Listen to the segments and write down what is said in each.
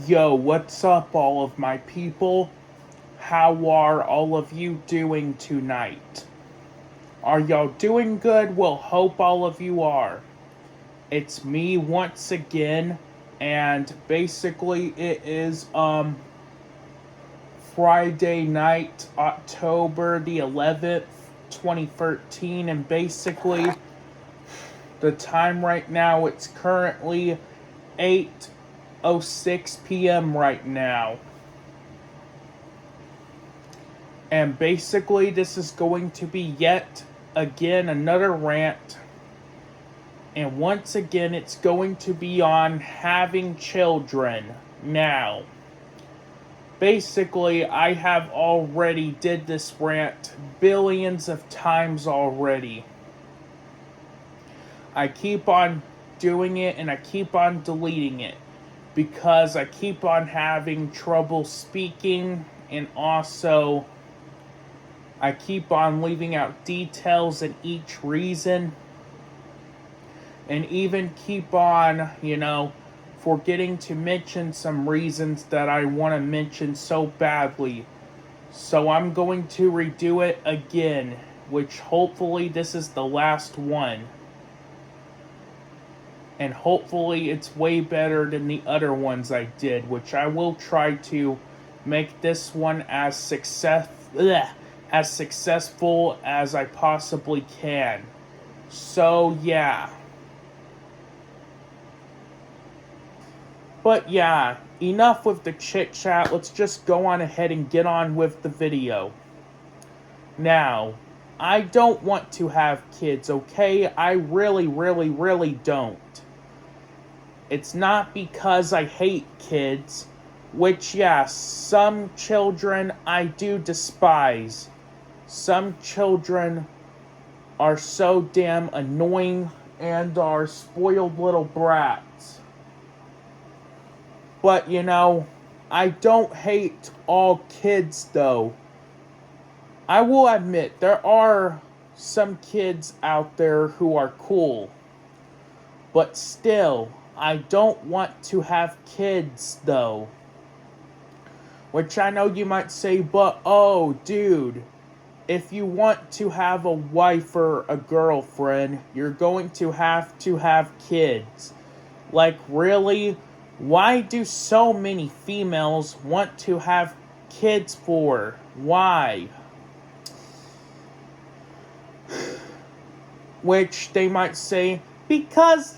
Yo, what's up, all of my people? How are all of you doing tonight? Are y'all doing good? Well, hope all of you are. It's me once again, and basically it is Friday night, October the 11th, 2013, and basically the time right now, it's currently 8:06 p.m. right now. And basically, this is going to be yet again another rant. And once again, it's going to be on having children. Now, basically, I have already did this rant billions of times already. I keep on doing it and I keep on deleting it because I keep on having trouble speaking, and also I keep on leaving out details in each reason, and even keep on, forgetting to mention some reasons that I want to mention so badly. So I'm going to redo it again, which hopefully this is the last one. And hopefully it's way better than the other ones I did, which I will try to make this one as successful as I possibly can. So yeah. But yeah, enough with the chit chat. Let's just go on ahead and get on with the video. Now, I don't want to have kids, okay? I really, really, really don't. It's not because I hate kids, which, yeah, some children I do despise. Some children are so damn annoying and are spoiled little brats. But, I don't hate all kids, though. I will admit, there are some kids out there who are cool. But still, I don't want to have kids, though. Which I know you might say, but oh, dude, if you want to have a wife or a girlfriend, you're going to have kids. Like, really? Why do so many females want to have kids for? Why? Which they might say, because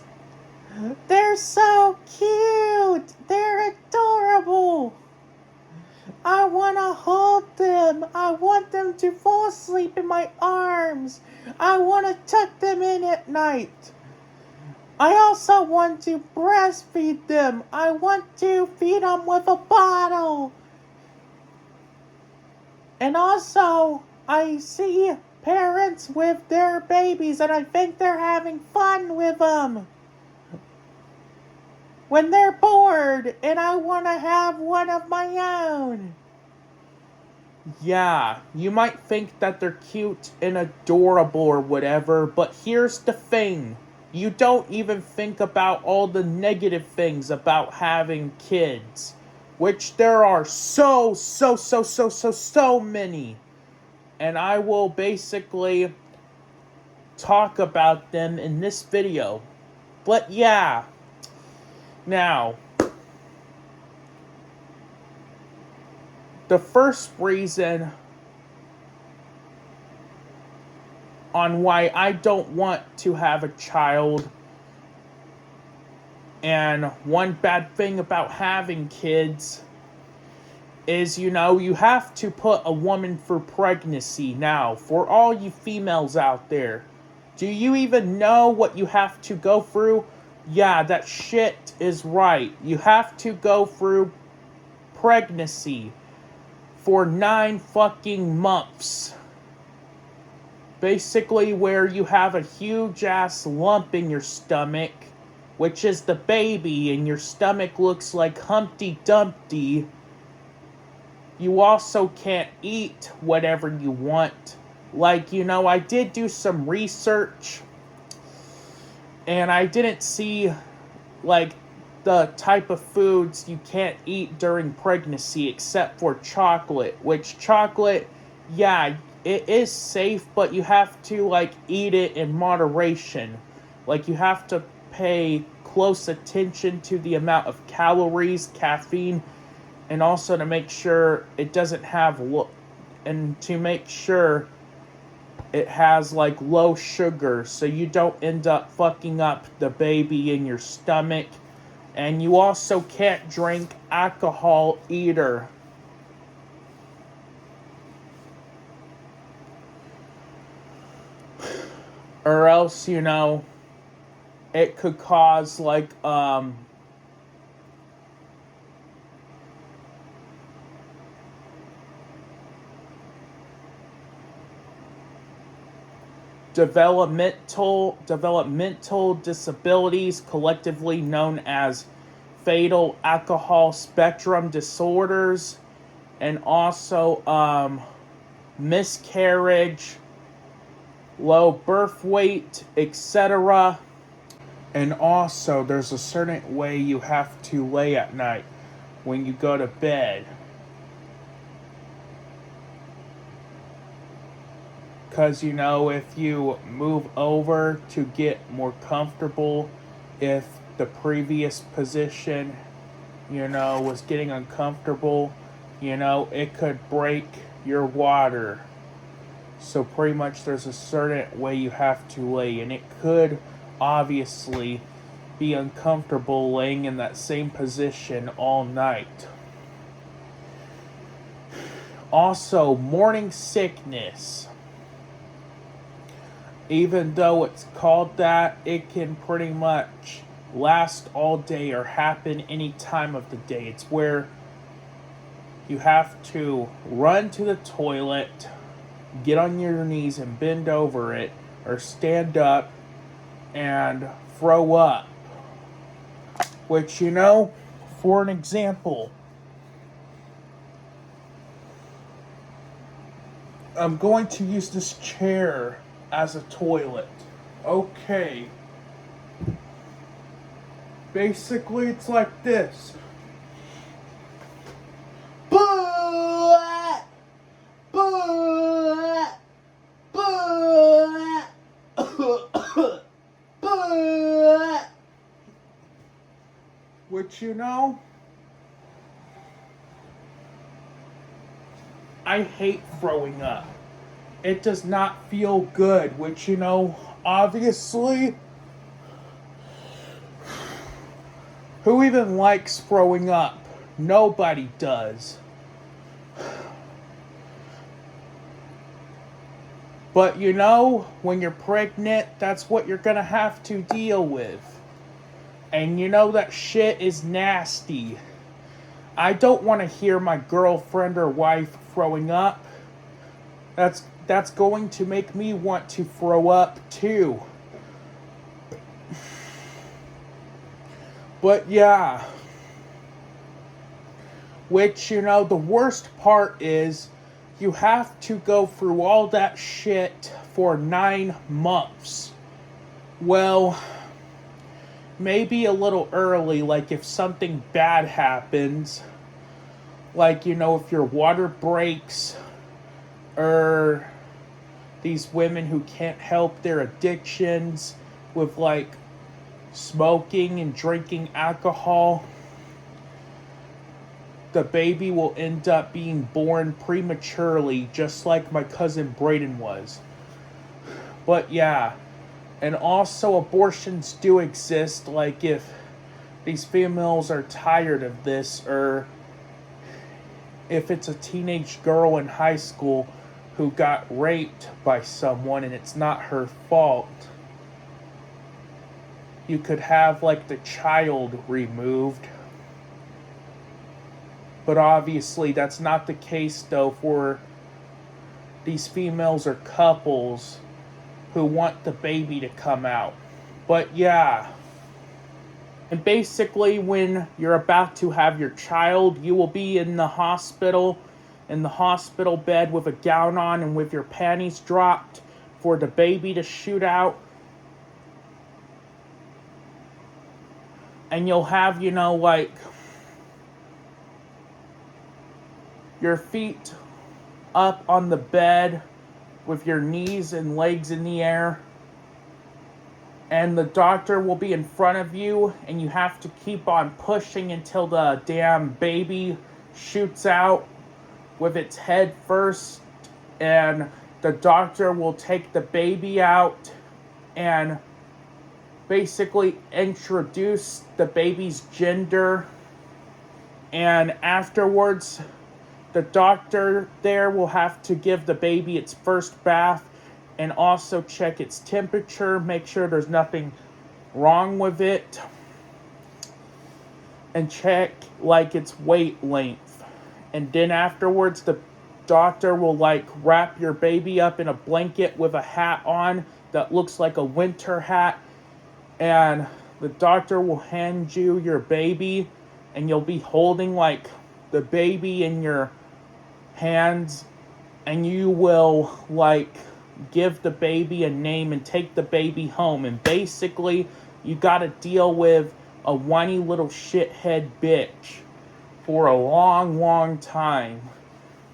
they're so cute. They're adorable. I want to hold them. I want them to fall asleep in my arms. I want to tuck them in at night. I also want to breastfeed them. I want to feed them with a bottle. And also, I see parents with their babies and I think they're having fun with them when they're bored, and I want to have one of my own. Yeah, you might think that they're cute and adorable or whatever, but here's the thing. You don't even think about all the negative things about having kids, which there are so many. And I will basically talk about them in this video. But yeah. Now, the first reason on why I don't want to have a child, and one bad thing about having kids, is, you have to put a woman through pregnancy. Now, for all you females out there, do you even know what you have to go through? Yeah, that shit is right. You have to go through pregnancy for 9 fucking months. Basically, where you have a huge ass lump in your stomach, which is the baby, and your stomach looks like Humpty Dumpty. You also can't eat whatever you want. Like, I did do some research, and I didn't see, like, the type of foods you can't eat during pregnancy except for chocolate, which chocolate, yeah, it is safe, but you have to like eat it in moderation. Like you have to pay close attention to the amount of calories, caffeine, and also to make sure it doesn't have and to make sure it has like low sugar so you don't end up fucking up the baby in your stomach. And you also can't drink alcohol either. Or else, it could cause like developmental disabilities, collectively known as fatal alcohol spectrum disorders, and also miscarriage, low birth weight, etc. And also, there's a certain way you have to lay at night when you go to bed. Because, if you move over to get more comfortable, if the previous position, was getting uncomfortable, it could break your water. So pretty much there's a certain way you have to lay, and it could obviously be uncomfortable laying in that same position all night. Also, morning sickness. Even though it's called that, it can pretty much last all day or happen any time of the day. It's where you have to run to the toilet, get on your knees and bend over it, or stand up and throw up. Which, for an example, I'm going to use this chair as a toilet. Okay. Basically, it's like this. Which, I hate throwing up. It does not feel good, which, obviously, who even likes throwing up? Nobody does. But, when you're pregnant, that's what you're gonna have to deal with. And that shit is nasty. I don't want to hear my girlfriend or wife throwing up. That's going to make me want to throw up too. But yeah. Which, the worst part is you have to go through all that shit for 9 months. Well, maybe a little early, like if something bad happens, like, if your water breaks, or these women who can't help their addictions with like smoking and drinking alcohol, the baby will end up being born prematurely, just like my cousin Brayden was. But yeah. And also, abortions do exist, like if these females are tired of this, or if it's a teenage girl in high school who got raped by someone and it's not her fault, you could have, like, the child removed. But obviously, that's not the case, though, for these females or couples who want the baby to come out. But yeah. And basically, when you're about to have your child, you will be in the hospital bed with a gown on and with your panties dropped for the baby to shoot out. And you'll have, like your feet up on the bed with your knees and legs in the air. And the doctor will be in front of you, and you have to keep on pushing until the damn baby shoots out with its head first. And the doctor will take the baby out and basically introduce the baby's gender. And afterwards, the doctor there will have to give the baby its first bath and also check its temperature, make sure there's nothing wrong with it, and check like its weight length. And then afterwards, the doctor will like wrap your baby up in a blanket with a hat on that looks like a winter hat, and the doctor will hand you your baby, and you'll be holding like the baby in your hands, and you will like give the baby a name and take the baby home. And basically you gotta deal with a whiny little shithead bitch for a long time,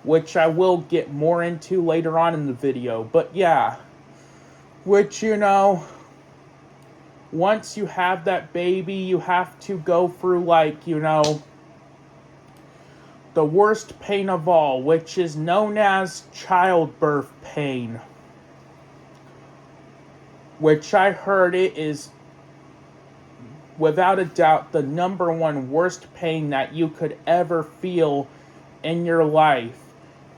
which I will get more into later on in the video. But yeah, which once you have that baby, you have to go through like the worst pain of all, which is known as childbirth pain. Which I heard it is, without a doubt, the number one worst pain that you could ever feel in your life.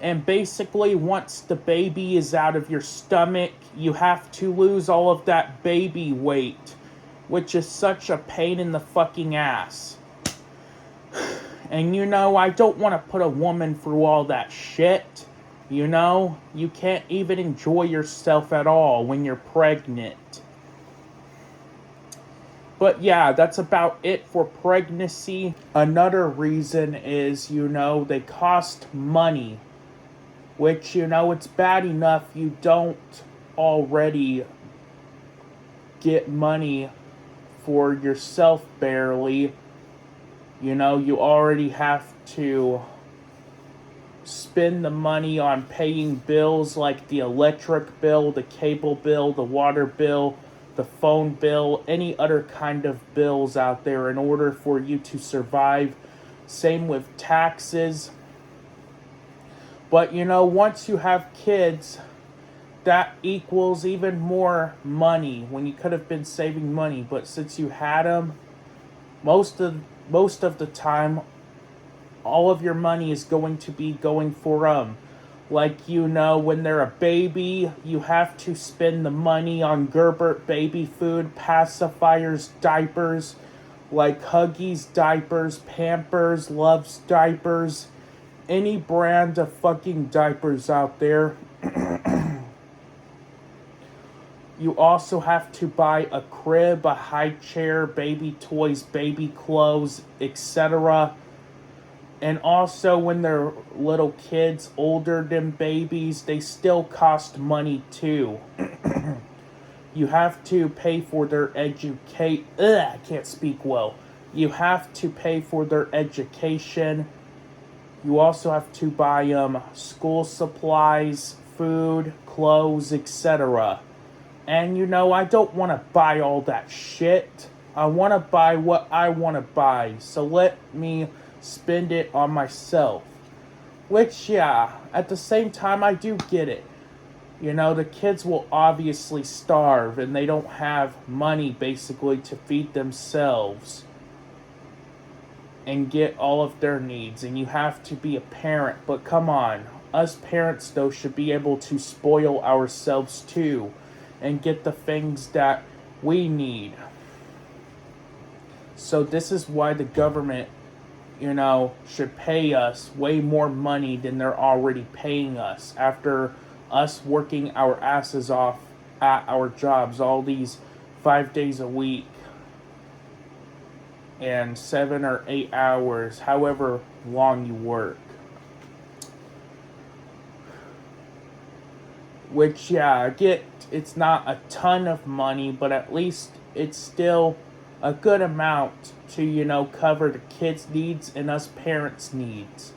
And basically, once the baby is out of your stomach, you have to lose all of that baby weight, which is such a pain in the fucking ass. And I don't want to put a woman through all that shit. You can't even enjoy yourself at all when you're pregnant. But yeah, that's about it for pregnancy. Another reason is, they cost money. Which, it's bad enough you don't already get money for yourself barely. You already have to spend the money on paying bills like the electric bill, the cable bill, the water bill, the phone bill, any other kind of bills out there in order for you to survive. Same with taxes. But once you have kids, that equals even more money when you could have been saving money. But since you had them, most of the time, all of your money is going to be going for them. Like, when they're a baby, you have to spend the money on Gerber baby food, pacifiers, diapers, like Huggies diapers, Pampers, Love's diapers, any brand of fucking diapers out there. You also have to buy a crib, a high chair, baby toys, baby clothes, etc. And also, when they're little kids, older than babies, they still cost money too. You have to pay for their I can't speak well. You have to pay for their education. You also have to buy school supplies, food, clothes, etc. And I don't want to buy all that shit. I want to buy what I want to buy. So let me spend it on myself. Which, yeah, at the same time, I do get it. The kids will obviously starve and they don't have money basically to feed themselves and get all of their needs. And you have to be a parent. But come on, us parents, though, should be able to spoil ourselves too and get the things that we need. So this is why the government, should pay us way more money than they're already paying us after us working our asses off at our jobs all these 5 days a week and 7 or 8 hours, however long you work. Which, yeah, I get it's not a ton of money, but at least it's still a good amount to, cover the kids' needs and us parents' needs.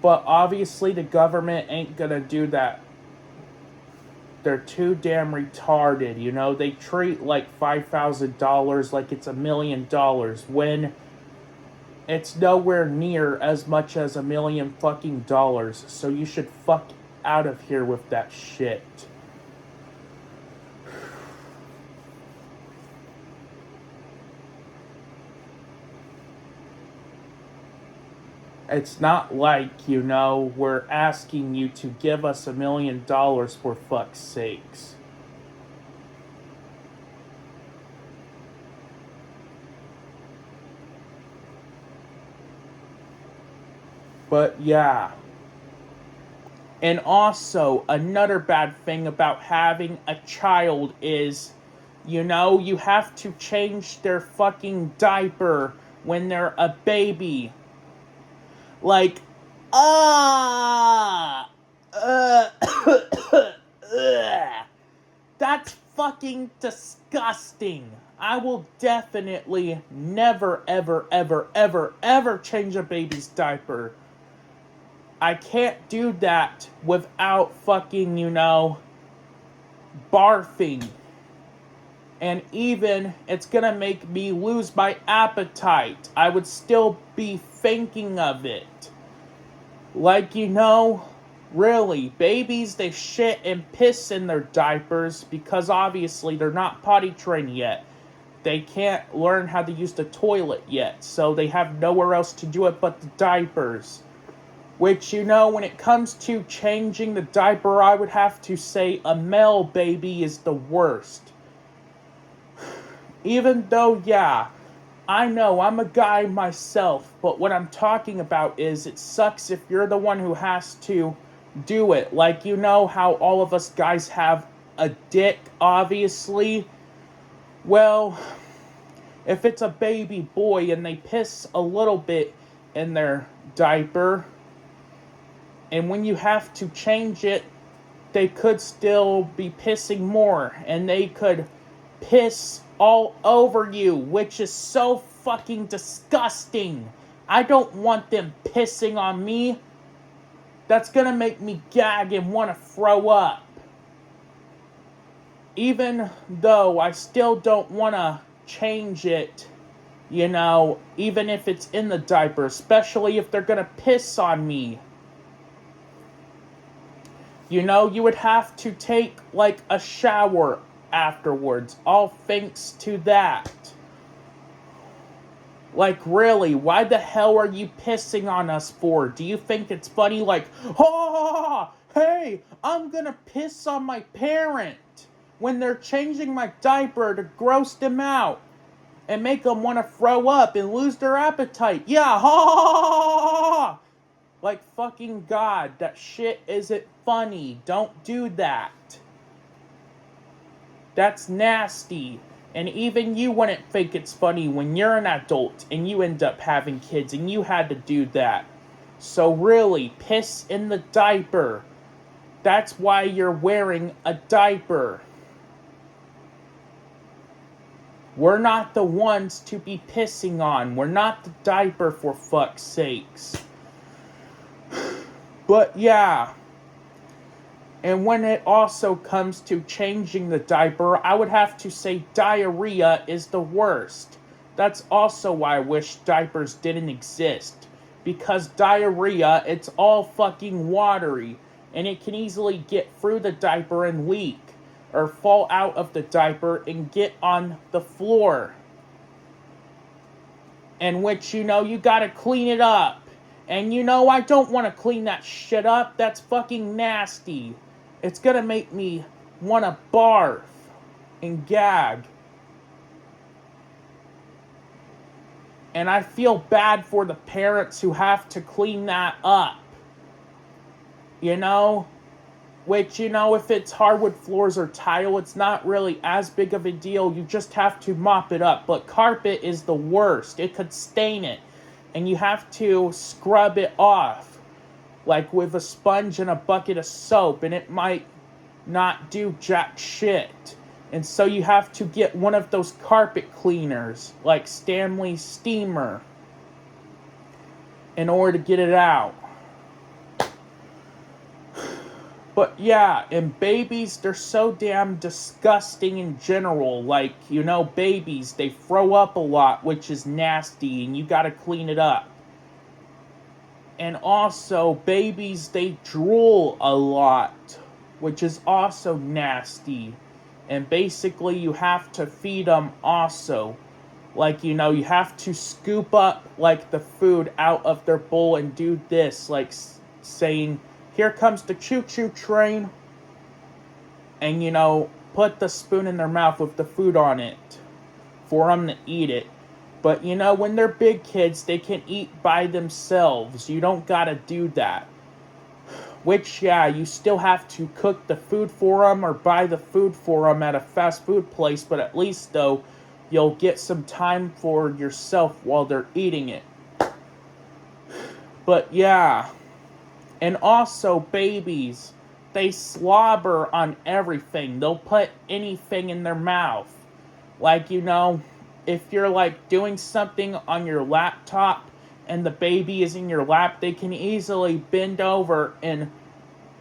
But obviously, the government ain't gonna do that. They're too damn retarded, They treat like $5,000 like it's $1,000,000 when it's nowhere near as much as $1,000,000 fucking dollars. So you should fuck out of here with that shit. It's not like, we're asking you to give us $1,000,000 for fuck's sakes. But yeah. And also, another bad thing about having a child is, you have to change their fucking diaper when they're a baby. Like, that's fucking disgusting. I will definitely never, ever, ever, ever, ever change a baby's diaper. I can't do that without fucking, barfing. And even, it's gonna make me lose my appetite. I would still be thinking of it. Like, really, babies, they shit and piss in their diapers because obviously they're not potty trained yet. They can't learn how to use the toilet yet, so they have nowhere else to do it but the diapers. Which, when it comes to changing the diaper, I would have to say a male baby is the worst. Even though, yeah, I know I'm a guy myself, but what I'm talking about is it sucks if you're the one who has to do it. Like, how all of us guys have a dick, obviously. Well, if it's a baby boy and they piss a little bit in their diaper, and when you have to change it, they could still be pissing more, and they could piss all over you, which is so fucking disgusting. I don't want them pissing on me. That's gonna make me gag and want to throw up. Even though I still don't want to change it, even if it's in the diaper, especially if they're gonna piss on me. You would have to take, like, a shower afterwards, all thanks to that. Like, really, why the hell are you pissing on us for? Do you think it's funny, like, hey, I'm gonna piss on my parent when they're changing my diaper to gross them out and make them want to throw up and lose their appetite? Yeah, like, fucking God, that shit isn't funny. Don't do that. That's nasty. And even you wouldn't think it's funny when you're an adult and you end up having kids and you had to do that. So really, piss in the diaper. That's why you're wearing a diaper. We're not the ones to be pissing on. We're not the diaper, for fuck's sakes. But yeah. And when it also comes to changing the diaper, I would have to say diarrhea is the worst. That's also why I wish diapers didn't exist. Because diarrhea, it's all fucking watery. And it can easily get through the diaper and leak. Or fall out of the diaper and get on the floor. And which, you gotta clean it up. And I don't want to clean that shit up. That's fucking nasty. It's gonna make me want to barf and gag. And I feel bad for the parents who have to clean that up. Which, if it's hardwood floors or tile, it's not really as big of a deal. You just have to mop it up. But carpet is the worst. It could stain it. And you have to scrub it off, like with a sponge and a bucket of soap, and it might not do jack shit. And so you have to get one of those carpet cleaners, like Stanley Steamer, in order to get it out. But yeah, and babies, they're so damn disgusting in general. Like, babies, they throw up a lot, which is nasty, and you gotta clean it up. And also, babies, they drool a lot, which is also nasty. And basically, you have to feed them also. Like, you have to scoop up, like, the food out of their bowl and do this, like, saying, "Here comes the choo-choo train." And, put the spoon in their mouth with the food on it for them to eat it. But, when they're big kids, they can eat by themselves. You don't gotta do that. Which, yeah, you still have to cook the food for them or buy the food for them at a fast food place. But at least, though, you'll get some time for yourself while they're eating it. But, yeah. And also, babies, they slobber on everything. They'll put anything in their mouth. Like, if you're, like, doing something on your laptop and the baby is in your lap, they can easily bend over and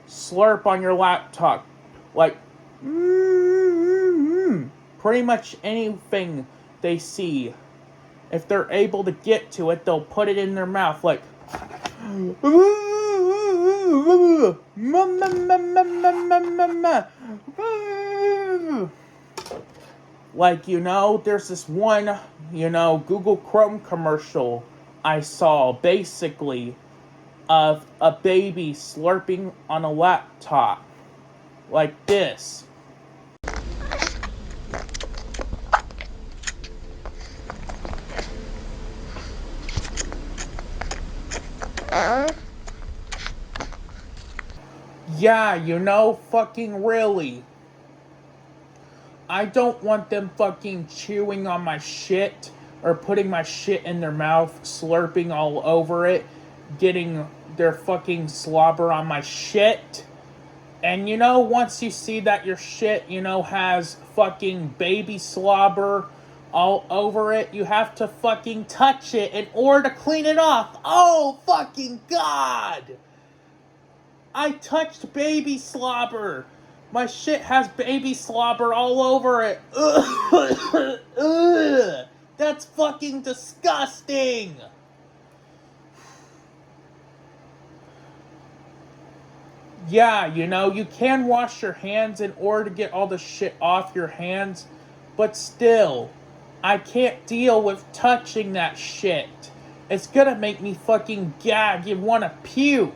slurp on your laptop. Like, pretty much anything they see. If they're able to get to it, they'll put it in their mouth, like, like, there's this one, Google Chrome commercial I saw, basically, of a baby slurping on a laptop. Like this. Yeah, fucking really. I don't want them fucking chewing on my shit or putting my shit in their mouth, slurping all over it, getting their fucking slobber on my shit. And once you see that your shit, has fucking baby slobber all over it, you have to fucking touch it in order to clean it off. Oh, fucking God! I touched baby slobber. My shit has baby slobber all over it. Ugh. That's fucking disgusting. Yeah, you can wash your hands in order to get all the shit off your hands, but still, I can't deal with touching that shit. It's gonna make me fucking gag and wanna puke.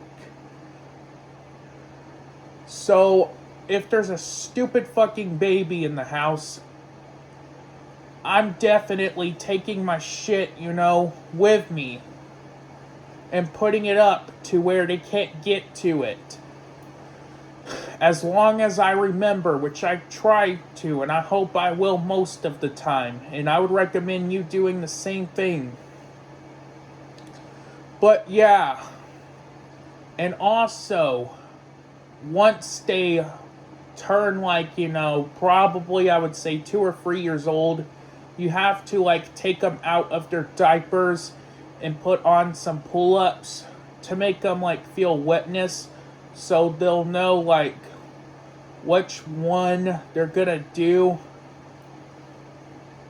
So, if there's a stupid fucking baby in the house, I'm definitely taking my shit, with me. And putting it up to where they can't get to it. As long as I remember, which I try to, and I hope I will most of the time. And I would recommend you doing the same thing. But yeah. And also, once they turn probably I would say 2 or 3 years old, you have to take them out of their diapers and put on some pull-ups to make them feel wetness, so they'll know which one they're gonna do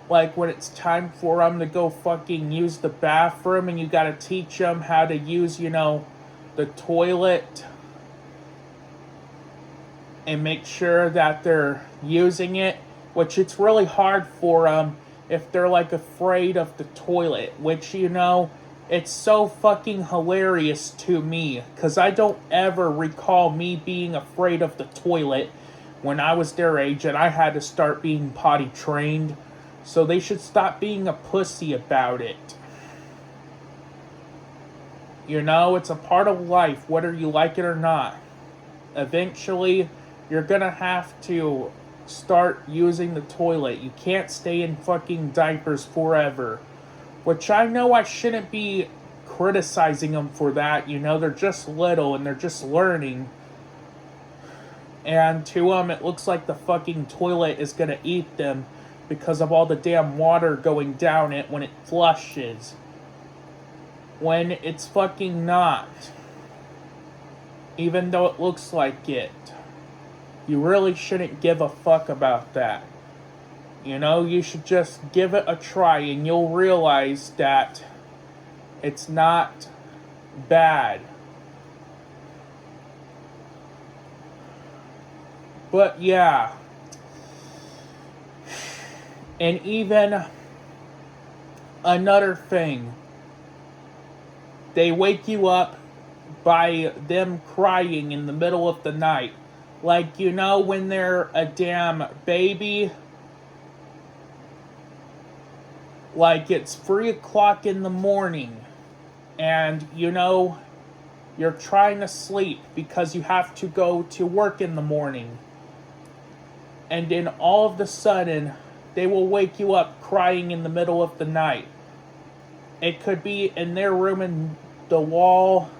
when it's time for them to go fucking use the bathroom, and you gotta teach them how to use the toilet and make sure that they're using it, which it's really hard for them if they're afraid of the toilet, which it's so fucking hilarious to me, because I don't ever recall me being afraid of the toilet when I was their age and I had to start being potty trained, so they should stop being a pussy about it. It's a part of life, whether you like it or not. Eventually, you're gonna have to start using the toilet. You can't stay in fucking diapers forever. Which I know I shouldn't be criticizing them for that. They're just little and they're just learning. And to them, it looks like the fucking toilet is gonna eat them because of all the damn water going down it when it flushes. When it's fucking not. Even though it looks like it. You really shouldn't give a fuck about that. You know, you should just give it a try and you'll realize that it's not bad. But yeah. And even another thing. They wake you up by them crying in the middle of the night. Like, you know, when they're a damn baby. Like, it's 3 o'clock in the morning. And, you know, you're trying to sleep because you have to go to work in the morning. And then all of a sudden, they will wake you up crying in the middle of the night. It could be in their room in the wall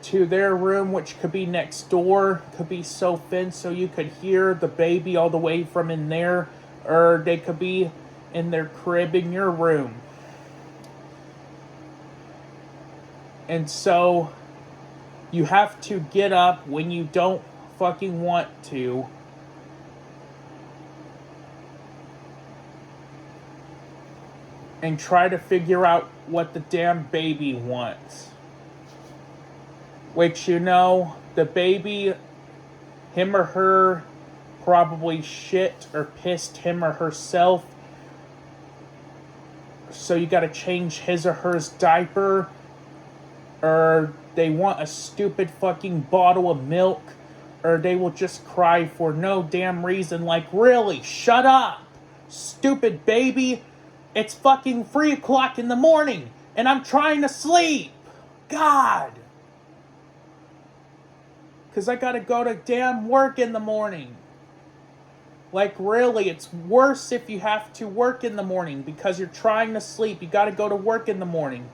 to their room, which could be next door. Could be so thin so you could hear the baby all the way from in there. Or they could be in their crib in your room. And so you have to get up when you don't fucking want to. And try to figure out what the damn baby wants. Which, you know, the baby, him or her, probably shit or pissed him or herself. So you gotta change his or her's diaper. Or they want a stupid fucking bottle of milk. Or they will just cry for no damn reason. Like, really, shut up, stupid baby. It's fucking 3 o'clock in the morning, and I'm trying to sleep. God. Because I gotta go to damn work in the morning. Like, really, it's worse if you have to work in the morning because you're trying to sleep. You gotta go to work in the morning.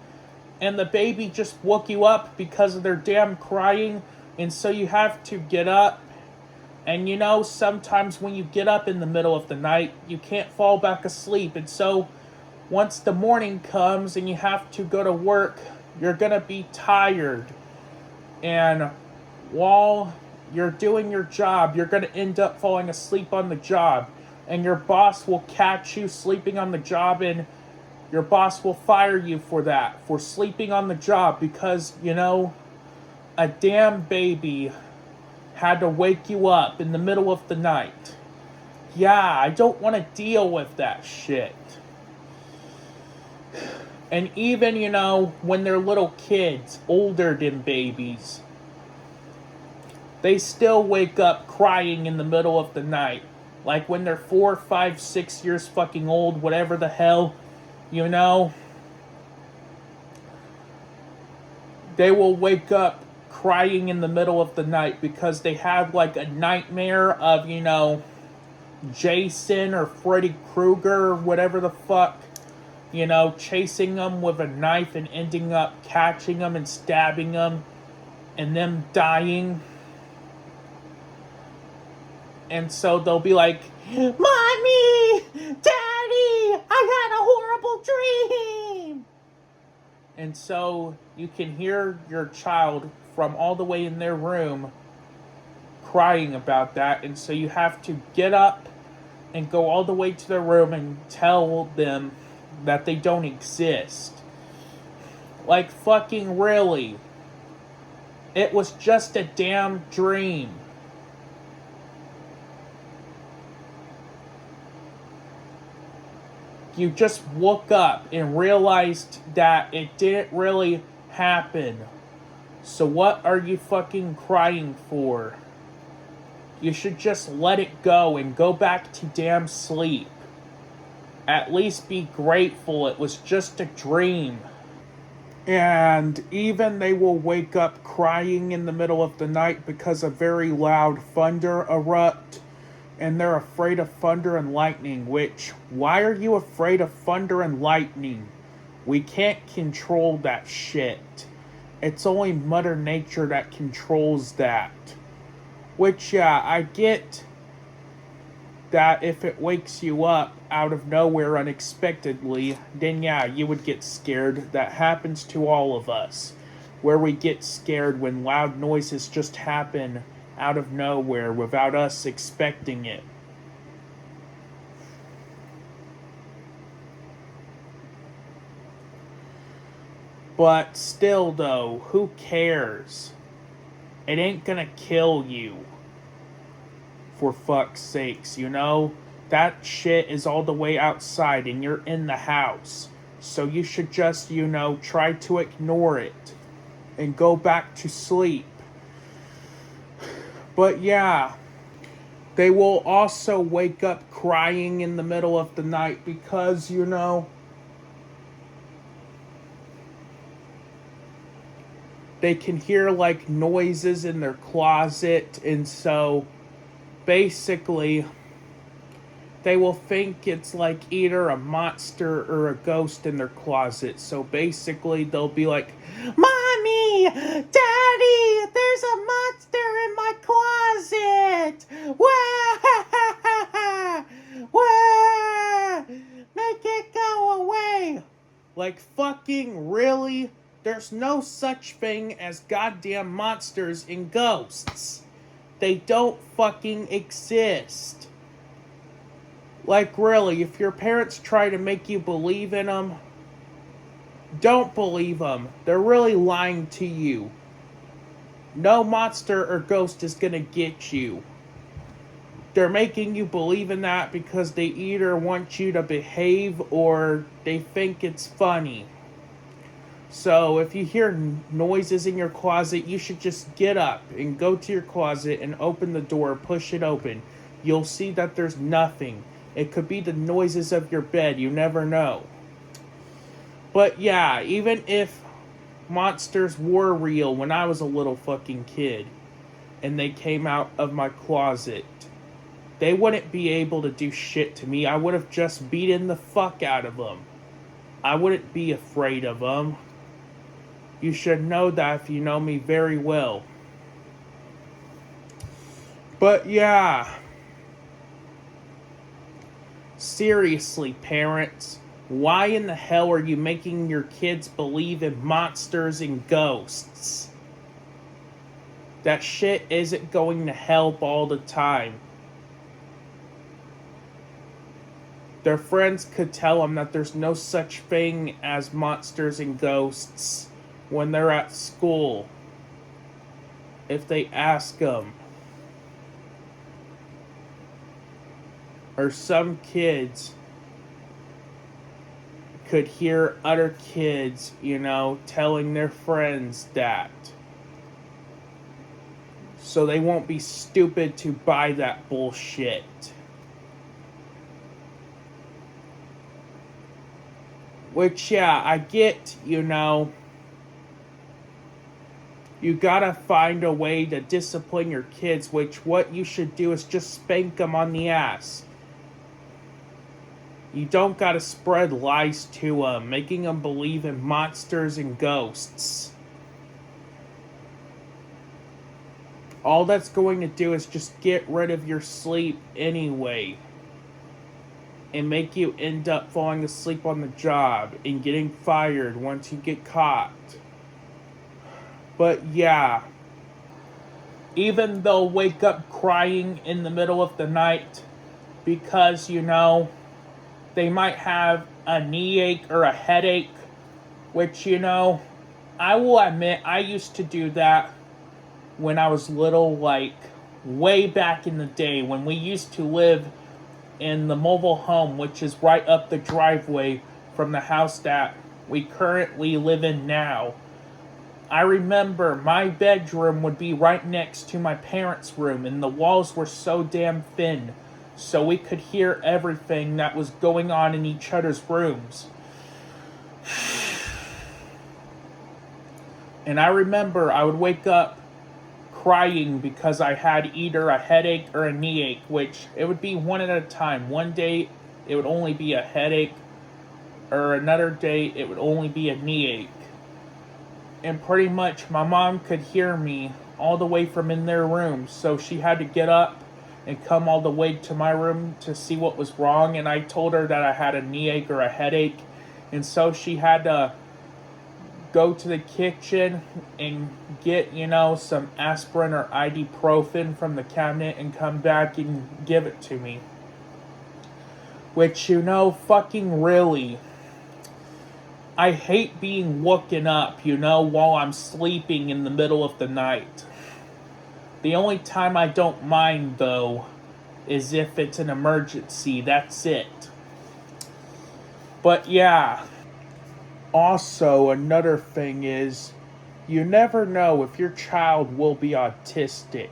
And the baby just woke you up because of their damn crying, and so you have to get up. And you know, sometimes when you get up in the middle of the night, you can't fall back asleep, and so once the morning comes and you have to go to work, you're gonna be tired. And while you're doing your job, you're gonna end up falling asleep on the job. And your boss will catch you sleeping on the job, and your boss will fire you for that, for sleeping on the job, because, you know, a damn baby had to wake you up in the middle of the night. Yeah, I don't want to deal with that shit. And even, you know, when they're little kids, older than babies, they still wake up crying in the middle of the night. Like when they're 4, 5, 6 years fucking old, whatever the hell, you know, they will wake up crying in the middle of the night because they have like a nightmare of, you know, Jason or Freddy Krueger or whatever the fuck, you know, chasing them with a knife and ending up catching them and stabbing them and them dying. And so they'll be like, Mommy! Daddy! I had a horrible dream! And so you can hear your child from all the way in their room crying about that. And so you have to get up and go all the way to their room and tell them that they don't exist. Like, fucking really. It was just a damn dream. You just woke up and realized that it didn't really happen. So what are you fucking crying for? You should just let it go and go back to damn sleep. At least be grateful it was just a dream. And even they will wake up crying in the middle of the night because a very loud thunder erupt. And they're afraid of thunder and lightning, which, why are you afraid of thunder and lightning? We can't control that shit. It's only Mother Nature that controls that. Which, yeah, I get that if it wakes you up out of nowhere unexpectedly, then yeah, you would get scared. That happens to all of us, where we get scared when loud noises just happen out of nowhere without us expecting it. But still, though, who cares? It ain't gonna kill you. For fuck's sakes, you know? That shit is all the way outside and you're in the house. So you should just, try to ignore it and go back to sleep. But yeah, they will also wake up crying in the middle of the night because, they can hear like noises in their closet, and so basically they will think it's like either a monster or a ghost in their closet. So basically they'll be like, "Mommy, Daddy, there's a monster in my closet! Wah! Wah! Make it go away!" Like, fucking really? There's no such thing as goddamn monsters and ghosts. They don't fucking exist. Like, really, if your parents try to make you believe in them, don't believe them. They're really lying to you. No monster or ghost is gonna get you. They're making you believe in that because they either want you to behave or they think it's funny. So if you hear noises in your closet, you should just get up and go to your closet and open the door, push it open. You'll see that there's nothing. It could be the noises of your bed, you never know. But yeah, even if monsters were real when I was a little fucking kid and they came out of my closet, they wouldn't be able to do shit to me. I would have just beaten the fuck out of them. I wouldn't be afraid of them. You should know that if you know me very well. But yeah. Seriously, parents, why in the hell are you making your kids believe in monsters and ghosts? That shit isn't going to help all the time. Their friends could tell them that there's no such thing as monsters and ghosts when they're at school, if they ask them. Or some kids could hear other kids, telling their friends that. So they won't be stupid to buy that bullshit. Which, yeah, I get, you gotta find a way to discipline your kids, which what you should do is just spank them on the ass. You don't gotta spread lies to them, making them believe in monsters and ghosts. All that's going to do is just get rid of your sleep anyway. And make you end up falling asleep on the job and getting fired once you get caught. But yeah, even they'll wake up crying in the middle of the night because, they might have a knee ache or a headache, which, I will admit I used to do that when I was little, like way back in the day when we used to live in the mobile home, which is right up the driveway from the house that we currently live in now. I remember my bedroom would be right next to my parents' room, and the walls were so damn thin, so we could hear everything that was going on in each other's rooms. And I remember I would wake up crying because I had either a headache or a knee ache, which it would be one at a time. One day it would only be a headache, or another day it would only be a knee ache. And pretty much my mom could hear me all the way from in their room. So she had to get up and come all the way to my room to see what was wrong. And I told her that I had a knee ache or a headache. And so she had to go to the kitchen and get, some aspirin or ibuprofen from the cabinet and come back and give it to me. Which, fucking really, I hate being woken up, while I'm sleeping in the middle of the night. The only time I don't mind, though, is if it's an emergency. That's it. But yeah. Also, another thing is, you never know if your child will be autistic.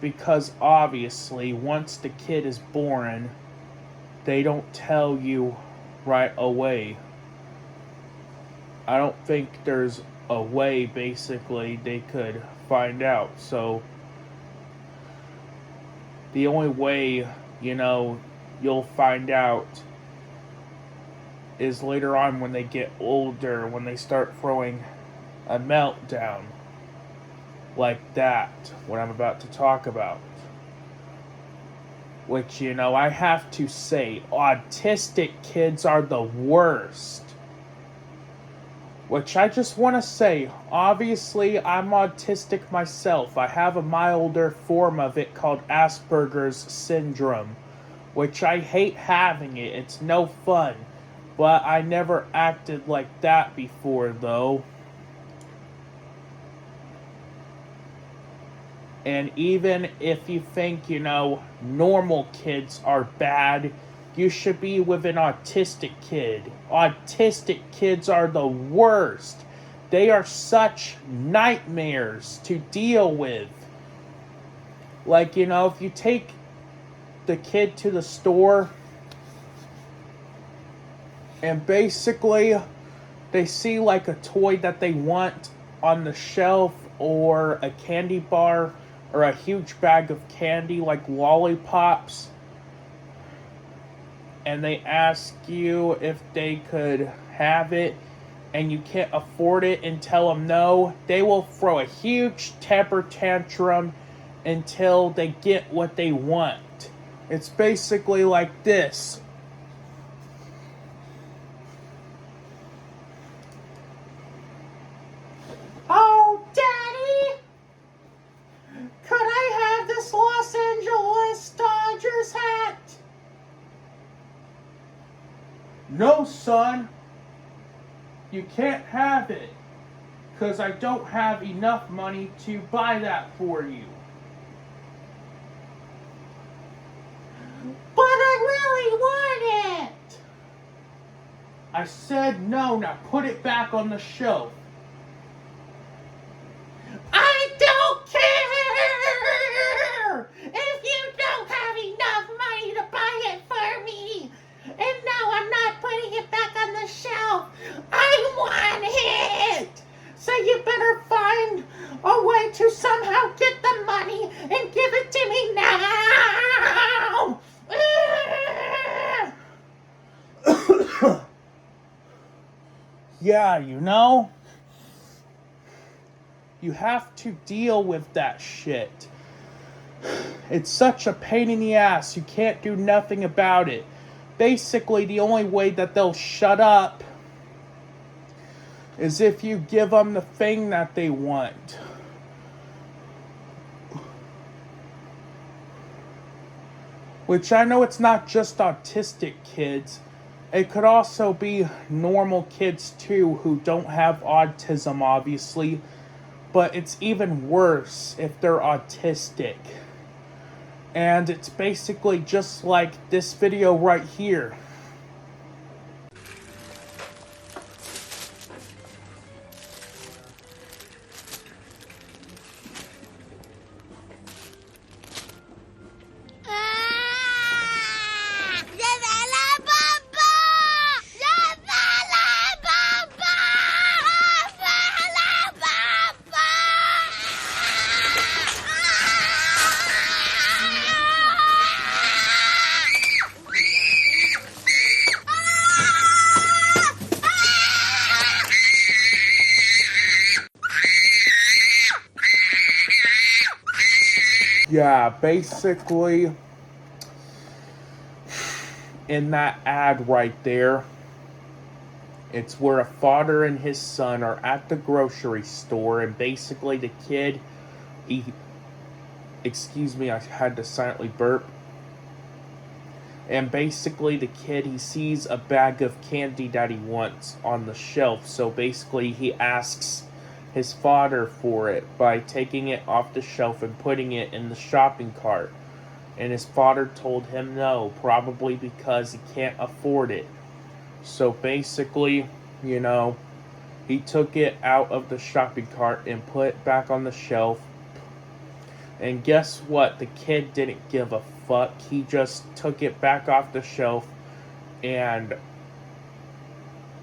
Because obviously, once the kid is born, they don't tell you right away. I don't think there's a way, basically, they could find out. So, the only way, you'll find out is later on when they get older, when they start throwing a meltdown. Like that, what I'm about to talk about. Which, I have to say, autistic kids are the worst. Which I just want to say, obviously, I'm autistic myself. I have a milder form of it called Asperger's syndrome. Which I hate having it. It's no fun. But I never acted like that before, though. And even if you think, normal kids are bad, you should be with an autistic kid. Autistic kids are the worst. They are such nightmares to deal with. Like, if you take the kid to the store, and basically they see like a toy that they want on the shelf, or a candy bar, or a huge bag of candy like lollipops, and they ask you if they could have it, and you can't afford it and tell them no, they will throw a huge temper tantrum until they get what they want. It's basically like this. Oh, Daddy! Could I have this Los Angeles Dodgers hat? No, son. You can't have it. 'Cause I don't have enough money to buy that for you. But I really want it! I said no, now put it back on the shelf. I don't care! If you don't have enough money to buy it for me, and no, I'm not putting it back on the shelf. I want it! So you better find a way to somehow get the money and give it to me now! Yeah, you have to deal with that shit. It's such a pain in the ass. You can't do nothing about it. Basically, the only way that they'll shut up is if you give them the thing that they want. Which I know it's not just autistic kids. It could also be normal kids too who don't have autism, obviously. But it's even worse if they're autistic. And it's basically just like this video right here. yeah, basically, in that ad right there, it's where a father and his son are at the grocery store, and basically the kid, he, excuse me, I had to silently burp. And basically, the kid, he sees a bag of candy that he wants on the shelf. So basically, he asks his father for it by taking it off the shelf and putting it in the shopping cart. And his father told him no, probably because he can't afford it. So basically, you know, he took it out of the shopping cart and put it back on the shelf. And guess what? The kid didn't give a fuck. He just took it back off the shelf and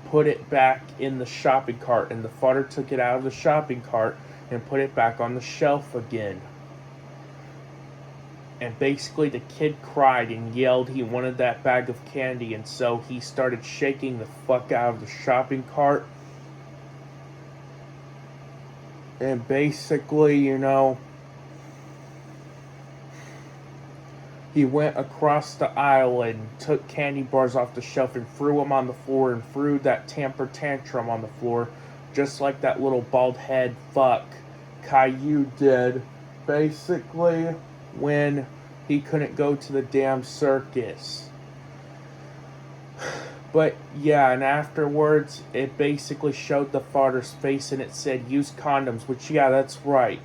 put it back in the shopping cart. And the father took it out of the shopping cart and put it back on the shelf again. And basically the kid cried and yelled he wanted that bag of candy. And so he started shaking the fuck out of the shopping cart. And basically, you know, he went across the aisle and took candy bars off the shelf and threw them on the floor and threw that temper tantrum on the floor, just like that little bald head fuck Caillou did, basically, when he couldn't go to the damn circus. But yeah, and afterwards, it basically showed the father's face and it said, use condoms, which, yeah, that's right.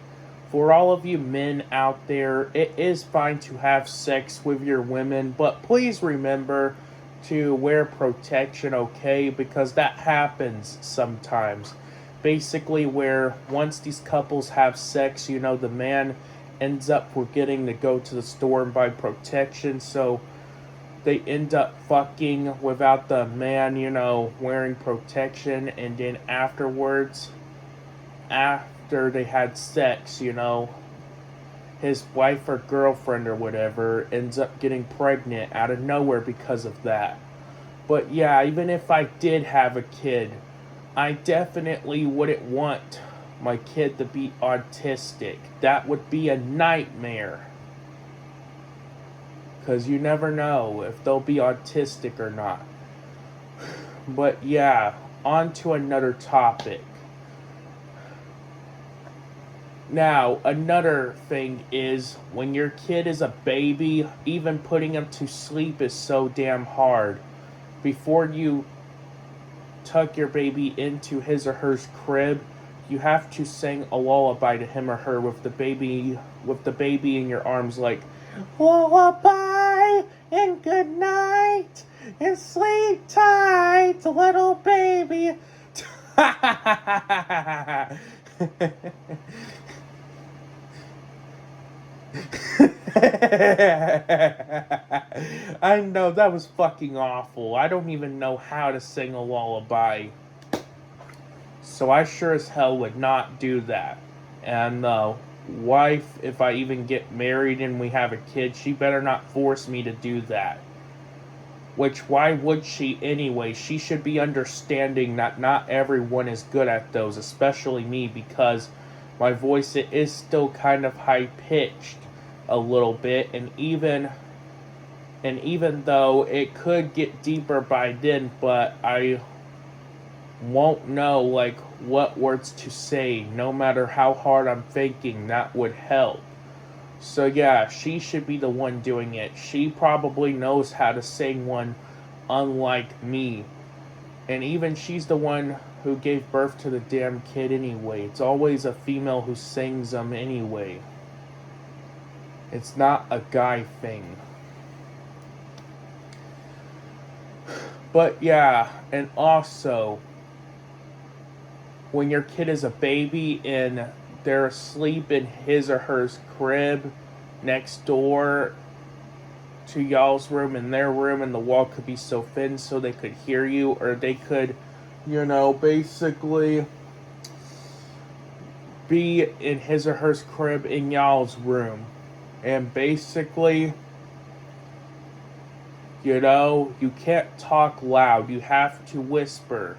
For all of you men out there, it is fine to have sex with your women, but please remember to wear protection, okay? Because that happens sometimes. Basically, where once these couples have sex, you know, the man ends up forgetting to go to the store and buy protection, so they end up fucking without the man, you know, wearing protection, and then afterwards, after they had sex, you know, his wife or girlfriend or whatever ends up getting pregnant out of nowhere because of that. But yeah, even if I did have a kid, I definitely wouldn't want my kid to be autistic. That would be a nightmare. Because you never know if they'll be autistic or not. But yeah, on to another topic. Now, another thing is when your kid is a baby, even putting him to sleep is so damn hard. Before you tuck your baby into his or her crib, you have to sing a lullaby to him or her with the baby in your arms, like lullaby and good night and sleep tight, little baby. I know, that was fucking awful. I don't even know how to sing a lullaby. So I sure as hell would not do that. And the wife, if I even get married and we have a kid, she better not force me to do that. Which, why would she anyway? She should be understanding that not everyone is good at those, especially me, because my voice, it is still kind of high-pitched a little bit, and even though it could get deeper by then, but I won't know, like, what words to say, no matter how hard I'm thinking. That would help. So yeah, she should be the one doing it. She probably knows how to sing one, unlike me. And even she's the one who gave birth to the damn kid anyway. It's always a female who sings them anyway. It's not a guy thing. But yeah, and also, when your kid is a baby and they're asleep in his or her crib next door to y'all's room and their room, and the wall could be so thin so they could hear you, or they could, you know, basically be in his or her crib in y'all's room. And basically, you know, you can't talk loud. You have to whisper,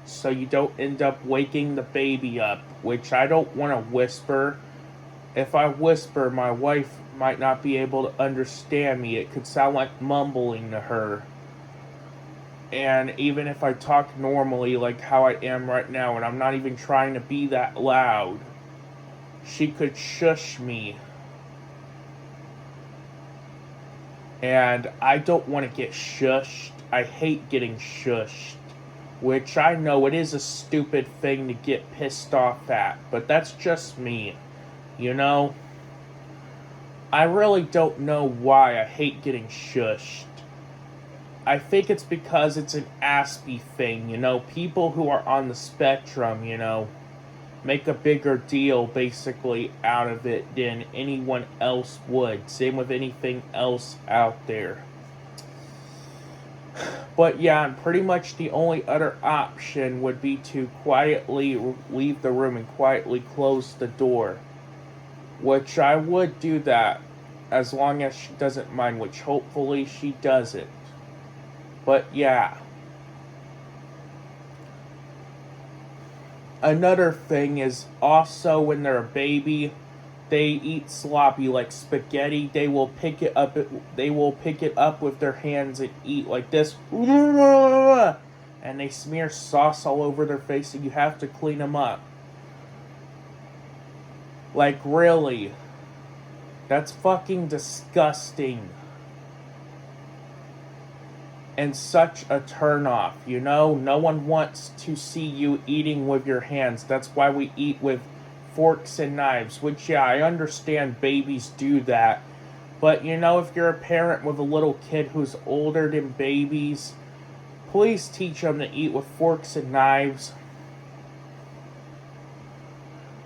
so you don't end up waking the baby up, which I don't want to whisper If I whisper, my wife might not be able to understand me. It could sound like mumbling to her. And even if I talk normally, like how I am right now, and I'm not even trying to be that loud, she could shush me. And I don't want to get shushed. I hate getting shushed. Which I know it is a stupid thing to get pissed off at, but that's just me. You know? I really don't know why I hate getting shushed. I think it's because it's an Aspie thing, you know? People who are on the spectrum, you know, make a bigger deal basically out of it than anyone else would. Same with anything else out there. But yeah, and pretty much the only other option would be to quietly leave the room and quietly close the door. Which I would do that as long as she doesn't mind, which hopefully she doesn't. But yeah. Another thing is also when they're a baby, they eat sloppy like spaghetti. They will pick it up. They will pick it up with their hands and eat like this, and they smear sauce all over their face, and you have to clean them up. Like really, that's fucking disgusting. And such a turnoff, you know? No one wants to see you eating with your hands. That's why we eat with forks and knives, which, yeah, I understand babies do that. But, you know, if you're a parent with a little kid who's older than babies, please teach them to eat with forks and knives.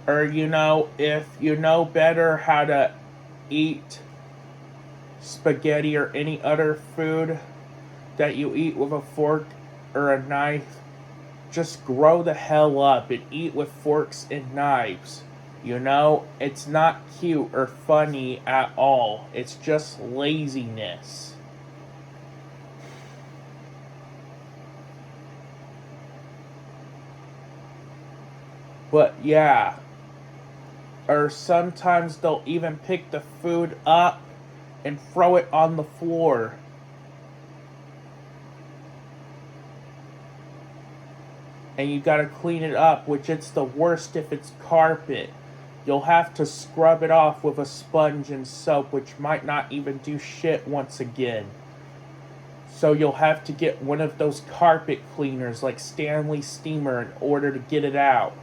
Or, you know, if you know better how to eat spaghetti or any other food that you eat with a fork or a knife, just grow the hell up and eat with forks and knives. You know, it's not cute or funny at all. It's just laziness. But yeah. Or sometimes they'll even pick the food up and throw it on the floor. And you gotta clean it up, which it's the worst if it's carpet. You'll have to scrub it off with a sponge and soap, which might not even do shit once again. So you'll have to get one of those carpet cleaners like Stanley Steamer in order to get it out.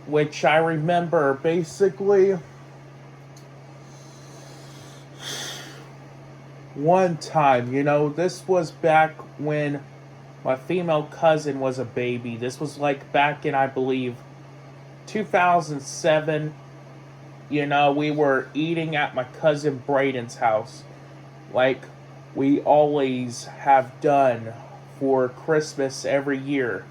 Which I remember basically one time, you know, this was back when my female cousin was a baby. This was like back in, I believe, 2007. You know, we were eating at my cousin Braden's house, like we always have done for Christmas every year.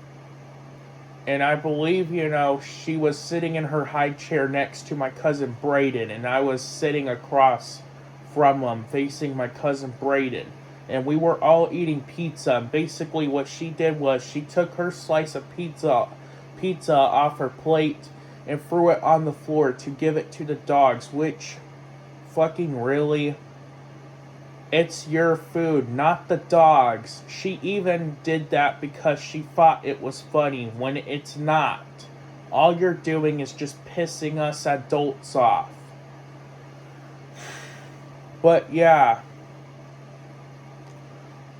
And I believe, you know, she was sitting in her high chair next to my cousin Braden, and I was sitting across from him, facing my cousin Braden. And we were all eating pizza. And basically what she did was she took her slice of pizza off her plate and threw it on the floor to give it to the dogs, which, fucking really? It's your food, not the dogs. She even did that because she thought it was funny when it's not. All you're doing is just pissing us adults off. But yeah.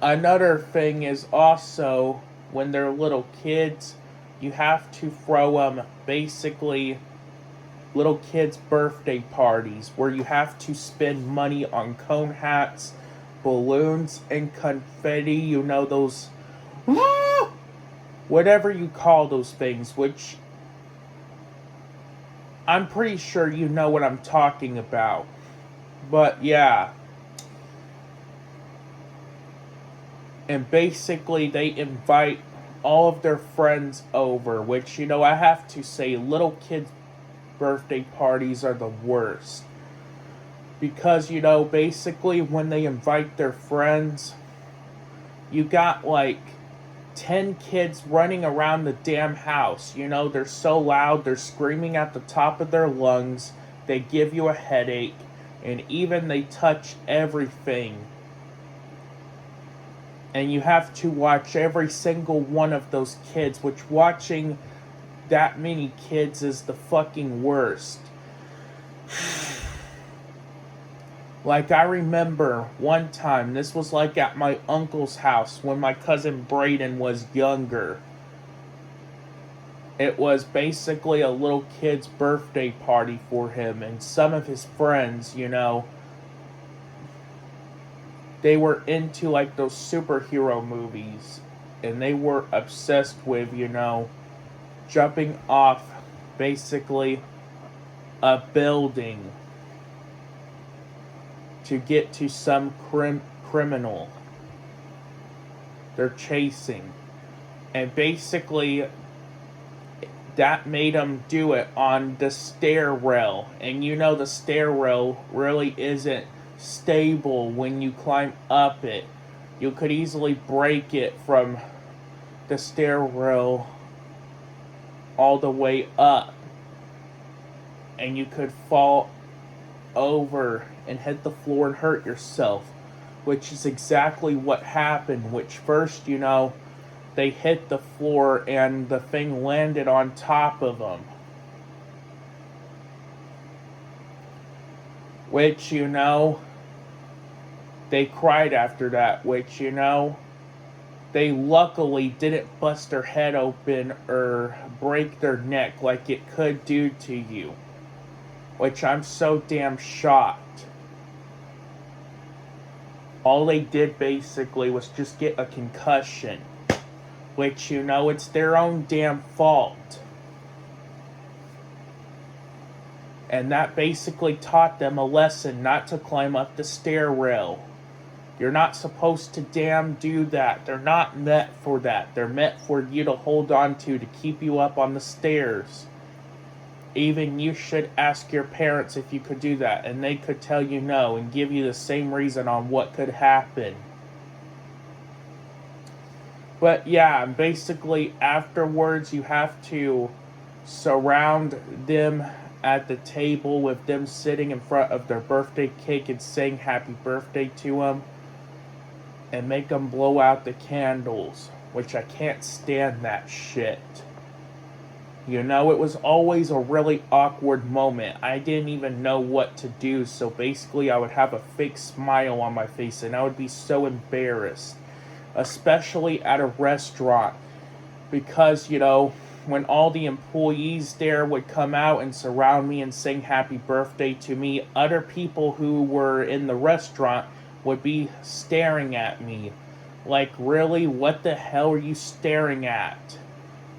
Another thing is also, when they're little kids, you have to throw them basically little kids' birthday parties where you have to spend money on cone hats, balloons, and confetti. You know, those, whatever you call those things, which I'm pretty sure you know what I'm talking about. But yeah. And basically they invite all of their friends over, which, you know, I have to say, little kids' birthday parties are the worst. Because, you know, basically when they invite their friends, you got like 10 kids running around the damn house. You know, they're so loud, they're screaming at the top of their lungs, they give you a headache, and even they touch everything. And you have to watch every single one of those kids, which watching that many kids is the fucking worst. Like, I remember one time, this was like at my uncle's house when my cousin Braden was younger. It was basically a little kid's birthday party for him, and some of his friends, you know, they were into like those superhero movies, and they were obsessed with, you know, jumping off basically a building to get to some criminal they're chasing. And basically, that made them do it on the stair rail. And you know the stair rail really isn't stable when you climb up it. You could easily break it from the stair rail all the way up. And you could fall over and hit the floor and hurt yourself, which is exactly what happened. Which first, you know, they hit the floor and the thing landed on top of them, which, you know, they cried after that, which, you know, they luckily didn't bust their head open or break their neck like it could do to you, which I'm so damn shocked. All they did basically was just get a concussion, which, you know, it's their own damn fault. And that basically taught them a lesson not to climb up the stair rail. You're not supposed to damn do that. They're not meant for that. They're meant for you to hold on to keep you up on the stairs. Even you should ask your parents if you could do that, and they could tell you no and give you the same reason on what could happen. But yeah, basically afterwards you have to surround them at the table with them sitting in front of their birthday cake and saying happy birthday to them, and make them blow out the candles, which I can't stand that shit. You know, it was always a really awkward moment. I didn't even know what to do, so basically I would have a fake smile on my face and I would be so embarrassed. Especially at a restaurant. Because, you know, when all the employees there would come out and surround me and sing happy birthday to me, other people who were in the restaurant would be staring at me. Like, really? What the hell are you staring at?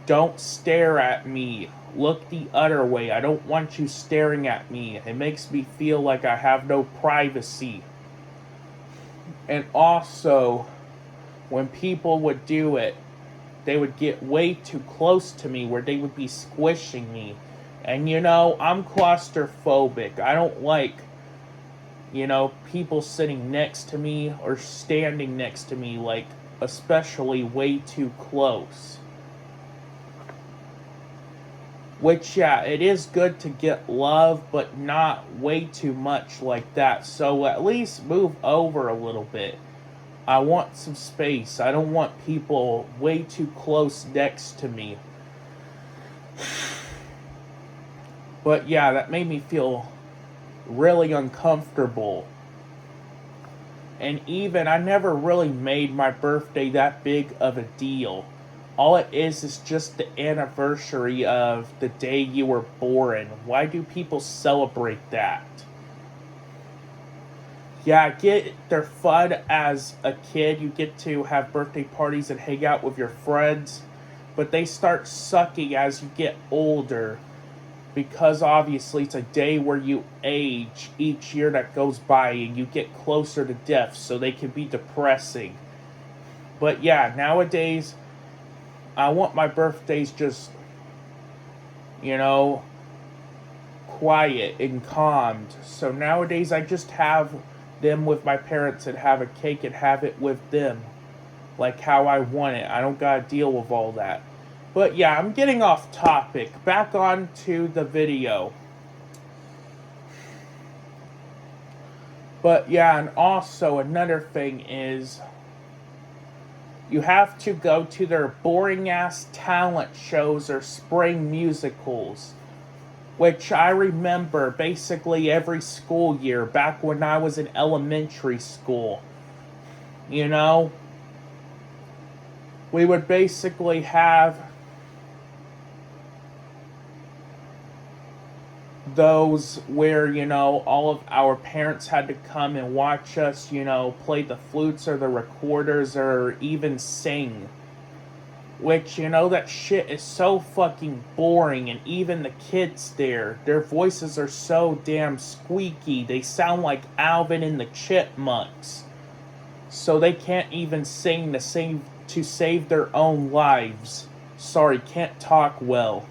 Don't stare at me. Look the other way. I don't want you staring at me. It makes me feel like I have no privacy. And also, when people would do it, they would get way too close to me where they would be squishing me. And, you know, I'm claustrophobic. I don't like, you know, people sitting next to me or standing next to me, like, especially way too close. Which, yeah, it is good to get love, but not way too much like that. So at least move over a little bit. I want some space. I don't want people way too close next to me. But yeah, that made me feel really uncomfortable. And even, I never really made my birthday that big of a deal. All it is just the anniversary of the day you were born. Why do people celebrate that? Yeah, I get they're fun as a kid. You get to have birthday parties and hang out with your friends. But they start sucking as you get older. Because obviously it's a day where you age each year that goes by and you get closer to death. So they can be depressing. But yeah, nowadays, I want my birthdays just, you know, quiet and calmed. So nowadays I just have them with my parents and have a cake and have it with them. like how I want it. I don't gotta deal with all that. But yeah, I'm getting off topic. Back on to the video. But yeah, and also another thing is you have to go to their boring ass talent shows or spring musicals, which I remember basically every school year back when I was in elementary school. You know, we would basically have those where, all of our parents had to come and watch us, play the flutes or the recorders or even sing. Which, that shit is so fucking boring, and even the kids there, their voices are so damn squeaky. They sound like Alvin and the Chipmunks. So they can't even sing to save their own lives. Sorry, can't talk well.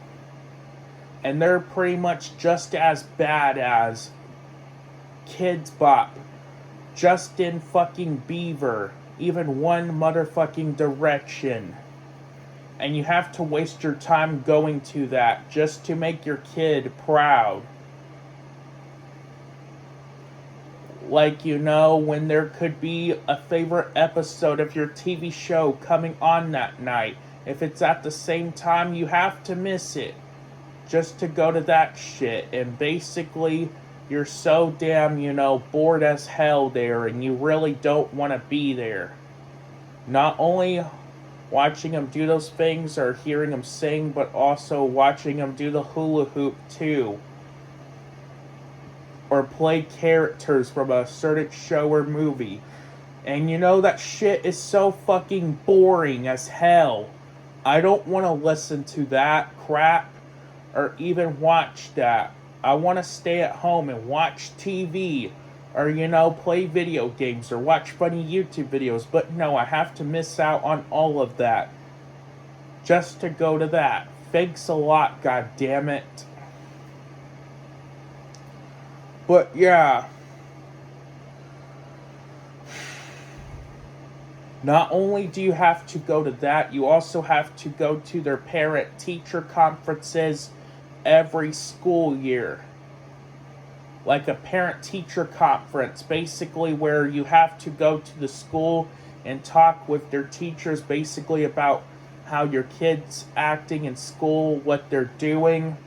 And they're pretty much just as bad as Kids Bop, Justin fucking Bieber, even One Motherfucking Direction. And you have to waste your time going to that just to make your kid proud. Like, when there could be a favorite episode of your TV show coming on that night. If it's at the same time, you have to miss it just to go to that shit. And basically, you're so damn, bored as hell there, and you really don't want to be there. Not only watching them do those things or hearing them sing, but also watching them do the hula hoop too. Or play characters from a certain show or movie. And that shit is so fucking boring as hell. I don't want to listen to that crap or even watch that. I want to stay at home and watch TV or, play video games or watch funny YouTube videos. But no, I have to miss out on all of that just to go to that. Thanks a lot, god damn it. But yeah, not only do you have to go to that, you also have to go to their parent-teacher conferences every school year. Like a parent-teacher conference, basically where you have to go to the school and talk with their teachers basically about how your kid's acting in school, what they're doing.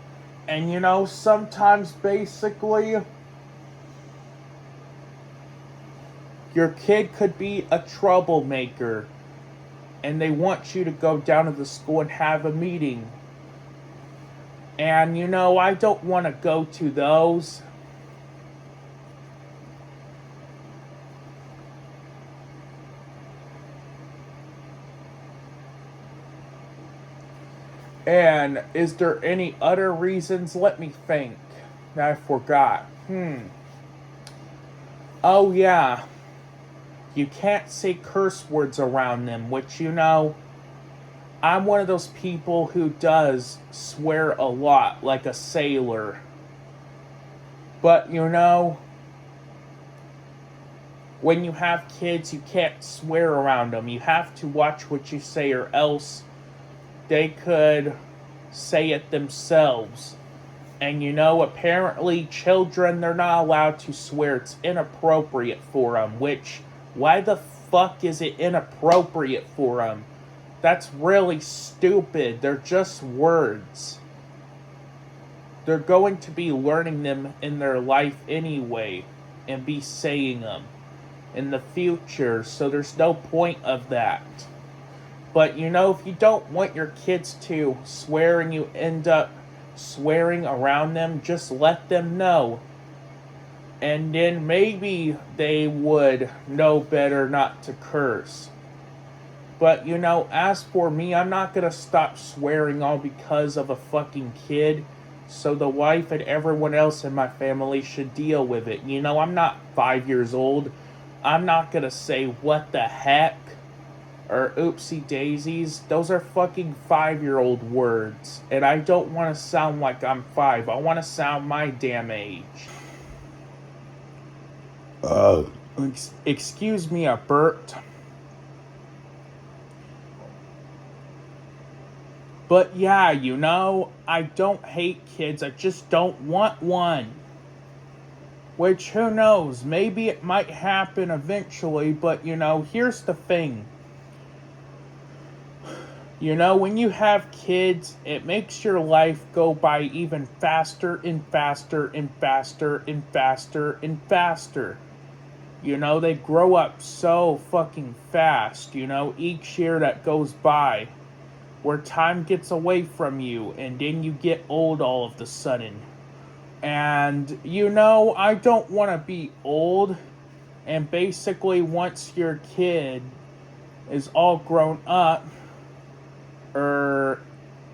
And sometimes basically your kid could be a troublemaker and they want you to go down to the school and have a meeting. And I don't want to go to those. And is there any other reasons? Let me think. I forgot. Oh yeah. You can't say curse words around them, which I'm one of those people who does swear a lot, like a sailor. But when you have kids, you can't swear around them. You have to watch what you say, or else they could say it themselves. And apparently children, they're not allowed to swear. It's inappropriate for them, which, why the fuck is it inappropriate for them? That's really stupid. They're just words. They're going to be learning them in their life anyway, and be saying them in the future, so there's no point of that. But if you don't want your kids to swear and you end up swearing around them, just let them know. And then maybe they would know better not to curse. But as for me, I'm not gonna stop swearing all because of a fucking kid. So the wife and everyone else in my family should deal with it. I'm not 5 years old. I'm not gonna say what the heck or oopsie daisies. Those are fucking 5-year-old words. And I don't want to sound like I'm 5. I want to sound my damn age. Excuse me, I burped. But yeah, I don't hate kids. I just don't want one. Which, who knows? Maybe it might happen eventually, but here's the thing. When you have kids, it makes your life go by even faster and faster and faster and faster and faster. They grow up so fucking fast, each year that goes by, where time gets away from you, and then you get old all of a sudden. And, I don't want to be old, and basically once your kid is all grown up, or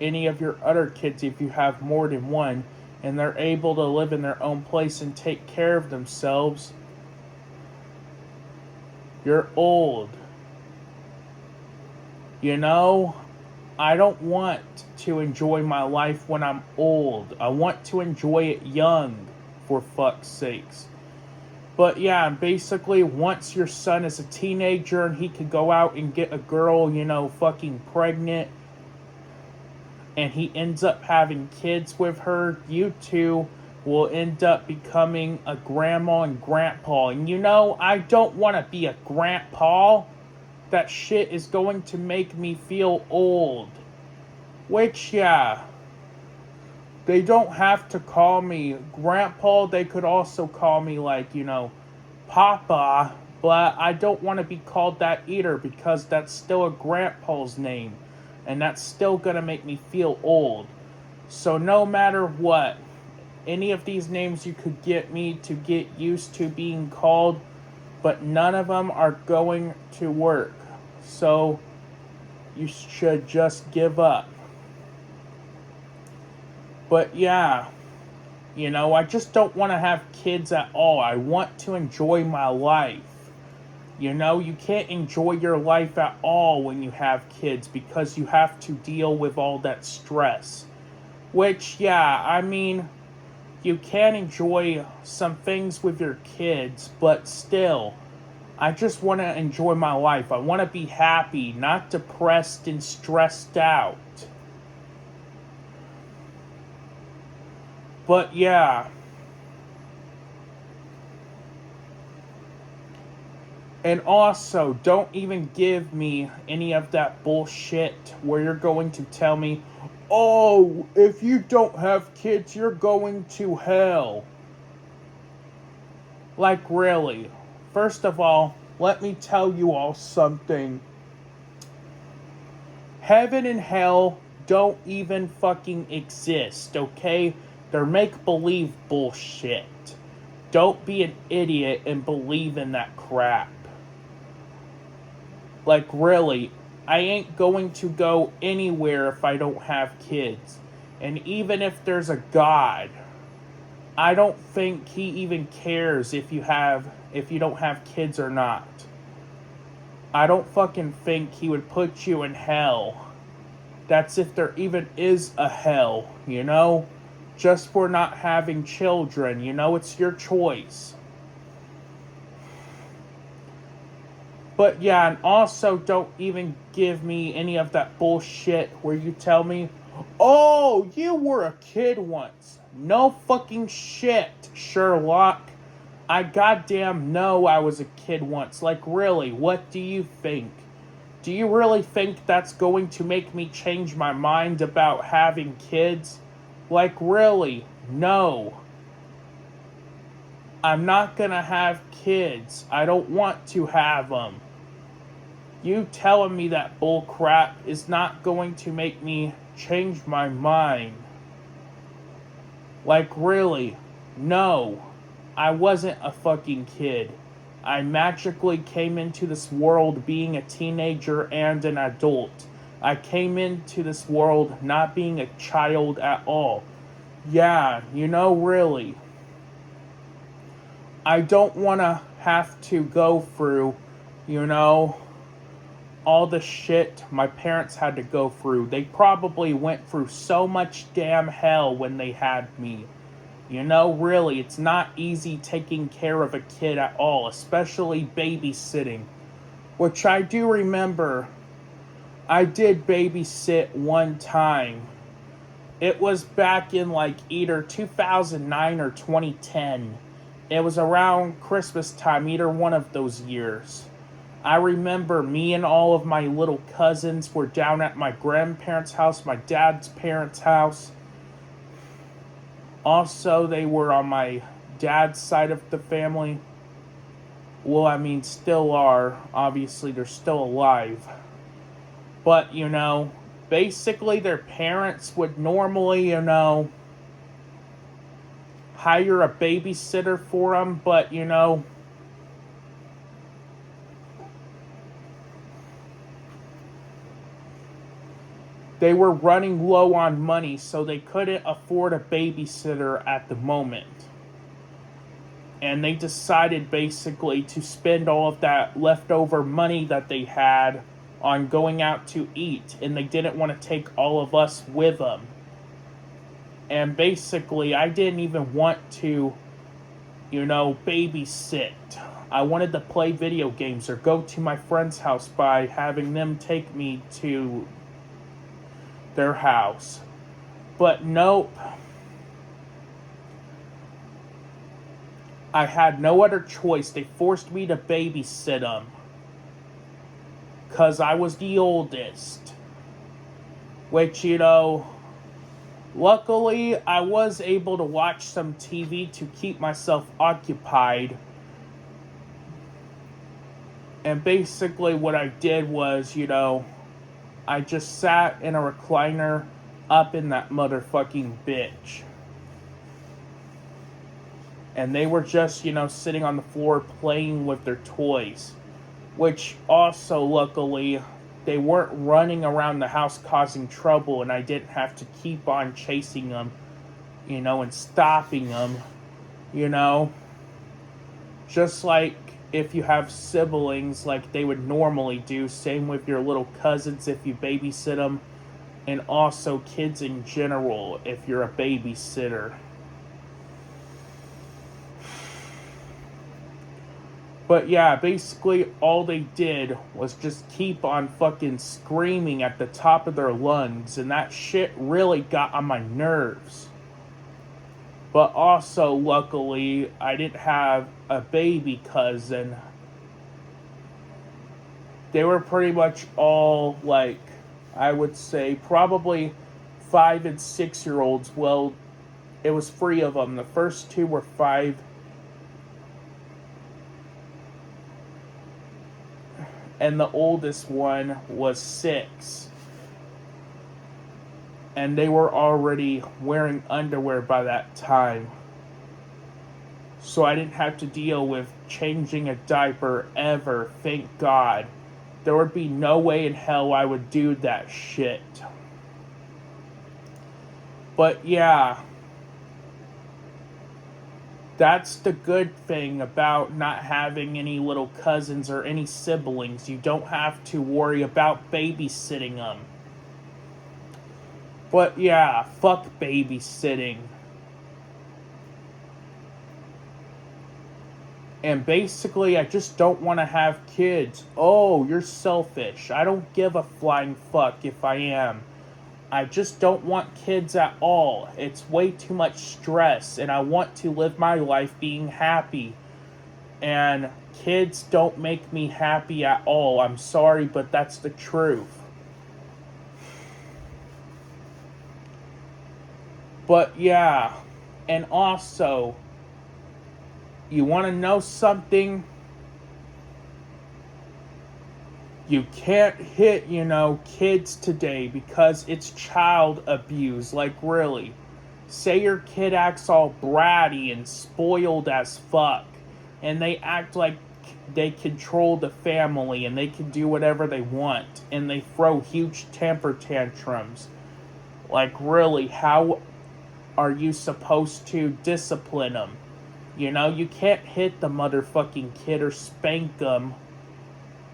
any of your other kids if you have more than one, and they're able to live in their own place and take care of themselves, you're old. I don't want to enjoy my life when I'm old. I want to enjoy it young, for fuck's sakes. But yeah, basically, once your son is a teenager and he can go out and get a girl, fucking pregnant, and he ends up having kids with her, you two will end up becoming a grandma and grandpa. And I don't want to be a grandpa. That shit is going to make me feel old. Which, yeah, they don't have to call me grandpa. They could also call me, Papa. But I don't want to be called that either, because that's still a grandpa's name. And that's still going to make me feel old. So no matter what, any of these names you could get me to get used to being called, but none of them are going to work. So you should just give up. But yeah, I just don't want to have kids at all. I want to enjoy my life. You can't enjoy your life at all when you have kids, because you have to deal with all that stress. Which, yeah, I mean, you can enjoy some things with your kids, but still, I just want to enjoy my life. I want to be happy, not depressed and stressed out. But yeah. And also, don't even give me any of that bullshit where you're going to tell me, oh, if you don't have kids, you're going to hell. Like, really? First of all, let me tell you all something. Heaven and hell don't even fucking exist, okay? They're make-believe bullshit. Don't be an idiot and believe in that crap. Like, really, I ain't going to go anywhere if I don't have kids. And even if there's a God, I don't think he even cares if you don't have kids or not. I don't fucking think he would put you in hell. That's if there even is a hell, Just for not having children, it's your choice. But yeah, and also don't even give me any of that bullshit where you tell me, oh, you were a kid once. No fucking shit, Sherlock. I goddamn know I was a kid once. Like, really, what do you think? Do you really think that's going to make me change my mind about having kids? Like, really, no. I'm not gonna have kids. I don't want to have them. You telling me that bull crap is not going to make me change my mind. Like, really, no. I wasn't a fucking kid. I magically came into this world being a teenager and an adult. I came into this world not being a child at all. Yeah, really. I don't want to have to go through, all the shit my parents had to go through. They probably went through so much damn hell when they had me. Really, it's not easy taking care of a kid at all, especially babysitting. Which I do remember, I did babysit one time. It was back in like either 2009 or 2010. It was around Christmas time, either one of those years. I remember me and all of my little cousins were down at my grandparents' house, my dad's parents' house. Also, they were on my dad's side of the family. Well, I mean, still are. Obviously, they're still alive. But, basically their parents would normally, hire a babysitter for them. But, they were running low on money, so they couldn't afford a babysitter at the moment. And they decided basically to spend all of that leftover money that they had on going out to eat. And they didn't want to take all of us with them. And basically, I didn't even want to, babysit. I wanted to play video games or go to my friend's house by having them take me to their house. But nope. I had no other choice. They forced me to babysit them. Because I was the oldest. Which, luckily I was able to watch some TV to keep myself occupied. And basically what I did was, I just sat in a recliner up in that motherfucking bitch. And they were just, sitting on the floor playing with their toys. Which also, luckily, they weren't running around the house causing trouble, and I didn't have to keep on chasing them, and stopping them, Just like if you have siblings like they would normally do. Same with your little cousins if you babysit them. And also kids in general if you're a babysitter. But yeah, basically all they did was just keep on fucking screaming at the top of their lungs. And that shit really got on my nerves. But also, luckily, I didn't have a baby cousin. They were pretty much all, I would say, probably 5 and 6 year olds. Well, it was 3 of them. The first 2 were 5. And the oldest one was 6. And they were already wearing underwear by that time. So I didn't have to deal with changing a diaper ever, thank God. There would be no way in hell I would do that shit. But yeah. That's the good thing about not having any little cousins or any siblings. You don't have to worry about babysitting them. But yeah, fuck babysitting. And basically, I just don't want to have kids. Oh, you're selfish. I don't give a flying fuck if I am. I just don't want kids at all. It's way too much stress, and I want to live my life being happy. And kids don't make me happy at all. I'm sorry, but that's the truth. But yeah, and also, you want to know something? You can't hit, kids today because it's child abuse. Like, really. Say your kid acts all bratty and spoiled as fuck, and they act like they control the family and they can do whatever they want, and they throw huge temper tantrums. Like, really, how are you supposed to discipline them? You can't hit the motherfucking kid or spank them.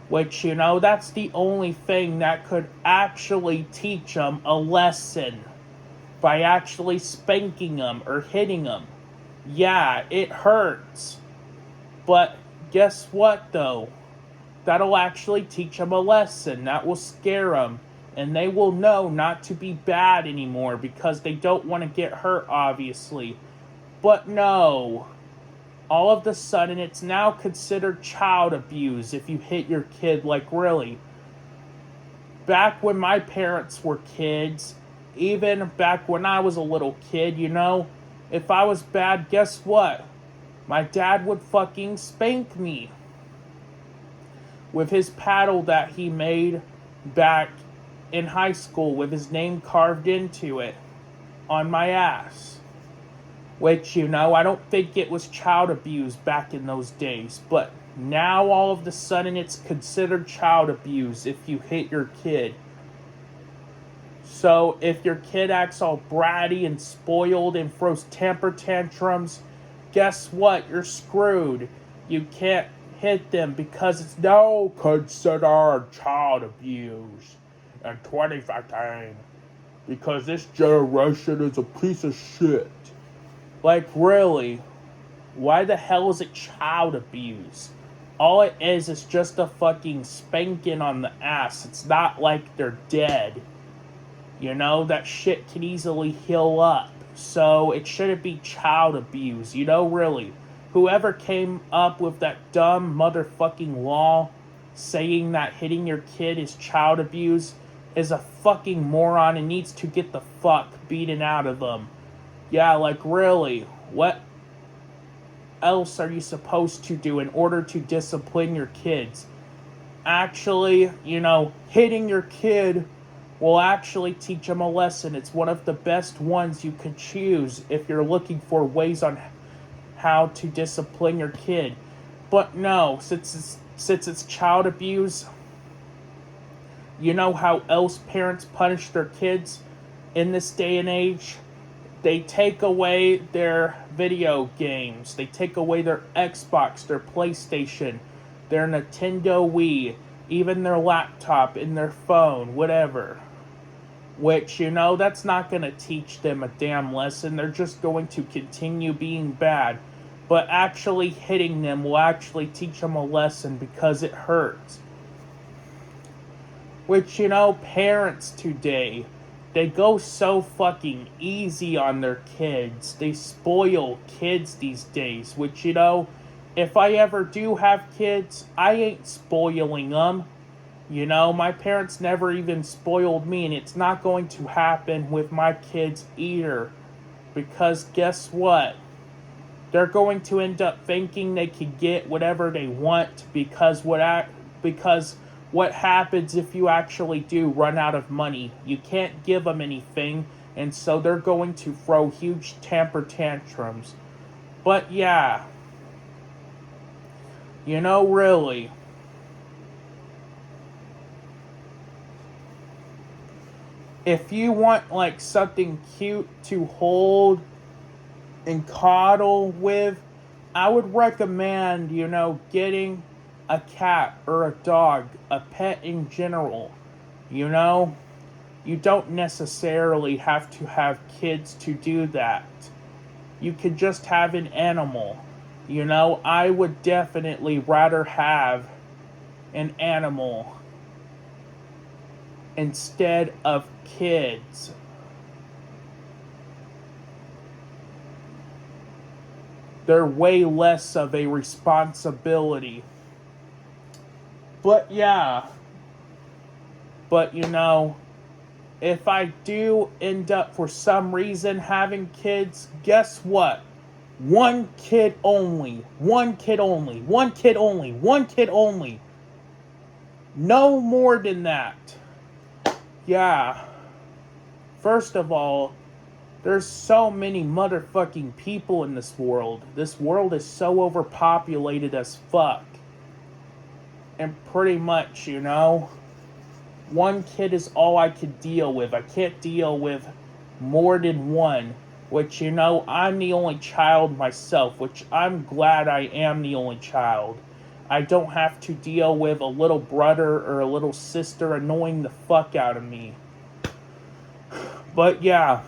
Which, that's the only thing that could actually teach them a lesson. By actually spanking them or hitting them. Yeah, it hurts. But guess what, though? That'll actually teach them a lesson. That will scare them. and they will know not to be bad anymore because they don't want to get hurt, obviously. But no, all of a sudden it's now considered child abuse if you hit your kid. Like, really. Back when my parents were kids, even back when I was a little kid, if I was bad, guess what? My dad would fucking spank me with his paddle that he made back in high school with his name carved into it on my ass. Which, I don't think it was child abuse back in those days. But now all of a sudden it's considered child abuse if you hit your kid. So if your kid acts all bratty and spoiled and throws temper tantrums, guess what? You're screwed. You can't hit them because it's now considered child abuse in 2015. Because this generation is a piece of shit. Like, really, why the hell is it child abuse? All it is just a fucking spanking on the ass. It's not like they're dead. That shit can easily heal up. So it shouldn't be child abuse, really. Whoever came up with that dumb motherfucking law saying that hitting your kid is child abuse is a fucking moron and needs to get the fuck beaten out of them. Yeah, like, really, what else are you supposed to do in order to discipline your kids? Actually, hitting your kid will actually teach them a lesson. It's one of the best ones you could choose if you're looking for ways on how to discipline your kid. But no, since it's child abuse, how else parents punish their kids in this day and age? They take away their video games. They take away their Xbox, their PlayStation, their Nintendo Wii, even their laptop and their phone, whatever. Which, that's not going to teach them a damn lesson. They're just going to continue being bad. But actually hitting them will actually teach them a lesson because it hurts. Which, parents today, they go so fucking easy on their kids. They spoil kids these days. Which, if I ever do have kids, I ain't spoiling them. My parents never even spoiled me, and it's not going to happen with my kids either. Because guess what? They're going to end up thinking they can get whatever they want because what happens if you actually do run out of money? You can't give them anything, and so they're going to throw huge temper tantrums. But yeah, really, if you want like something cute to hold and coddle with, I would recommend, getting a cat or a dog, a pet in general. You don't necessarily have to have kids to do that. You could just have an animal. I would definitely rather have an animal instead of kids. They're way less of a responsibility. But yeah. But if I do end up for some reason having kids, guess what? One kid only. One kid only. One kid only. One kid only. No more than that. Yeah. First of all, there's so many motherfucking people in this world. This world is so overpopulated as fuck. And pretty much, one kid is all I could deal with. I can't deal with more than one. Which, I'm the only child myself. Which I'm glad I am the only child. I don't have to deal with a little brother or a little sister annoying the fuck out of me. But yeah.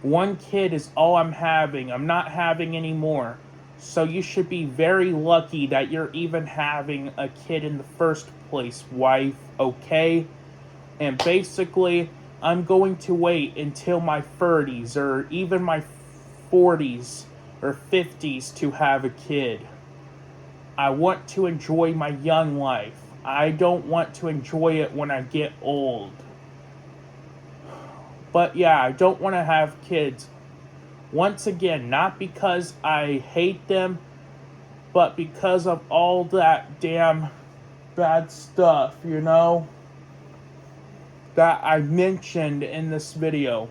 One kid is all I'm having. I'm not having any more. So you should be very lucky that you're even having a kid in the first place, wife, okay? And basically, I'm going to wait until my 30s or even my 40s or 50s to have a kid. I want to enjoy my young life. I don't want to enjoy it when I get old. But yeah, I don't want to have kids. Once again, not because I hate them, but because of all that damn bad stuff, that I mentioned in this video.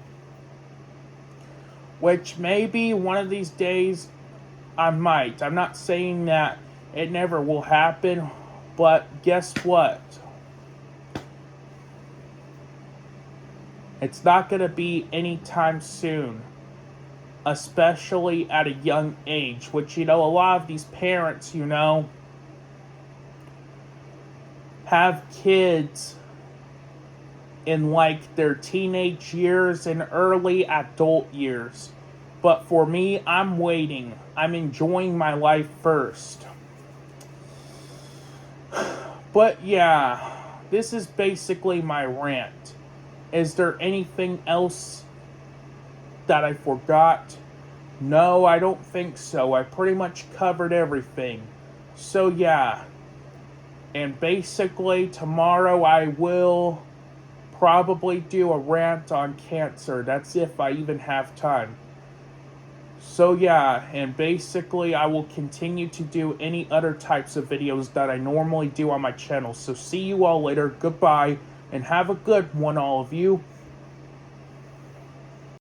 Which maybe one of these days I might. I'm not saying that it never will happen, but guess what? It's not going to be anytime soon. Especially at a young age, which, a lot of these parents, have kids in like their teenage years and early adult years. But for me, I'm waiting. I'm enjoying my life first. But yeah, this is basically my rant. Is there anything else that I forgot? No, I don't think so. I pretty much covered everything. So yeah. And basically tomorrow I will probably do a rant on cancer. That's if I even have time. So yeah, and basically I will continue to do any other types of videos that I normally do on my channel. So see you all later. Goodbye, and have a good one, all of you.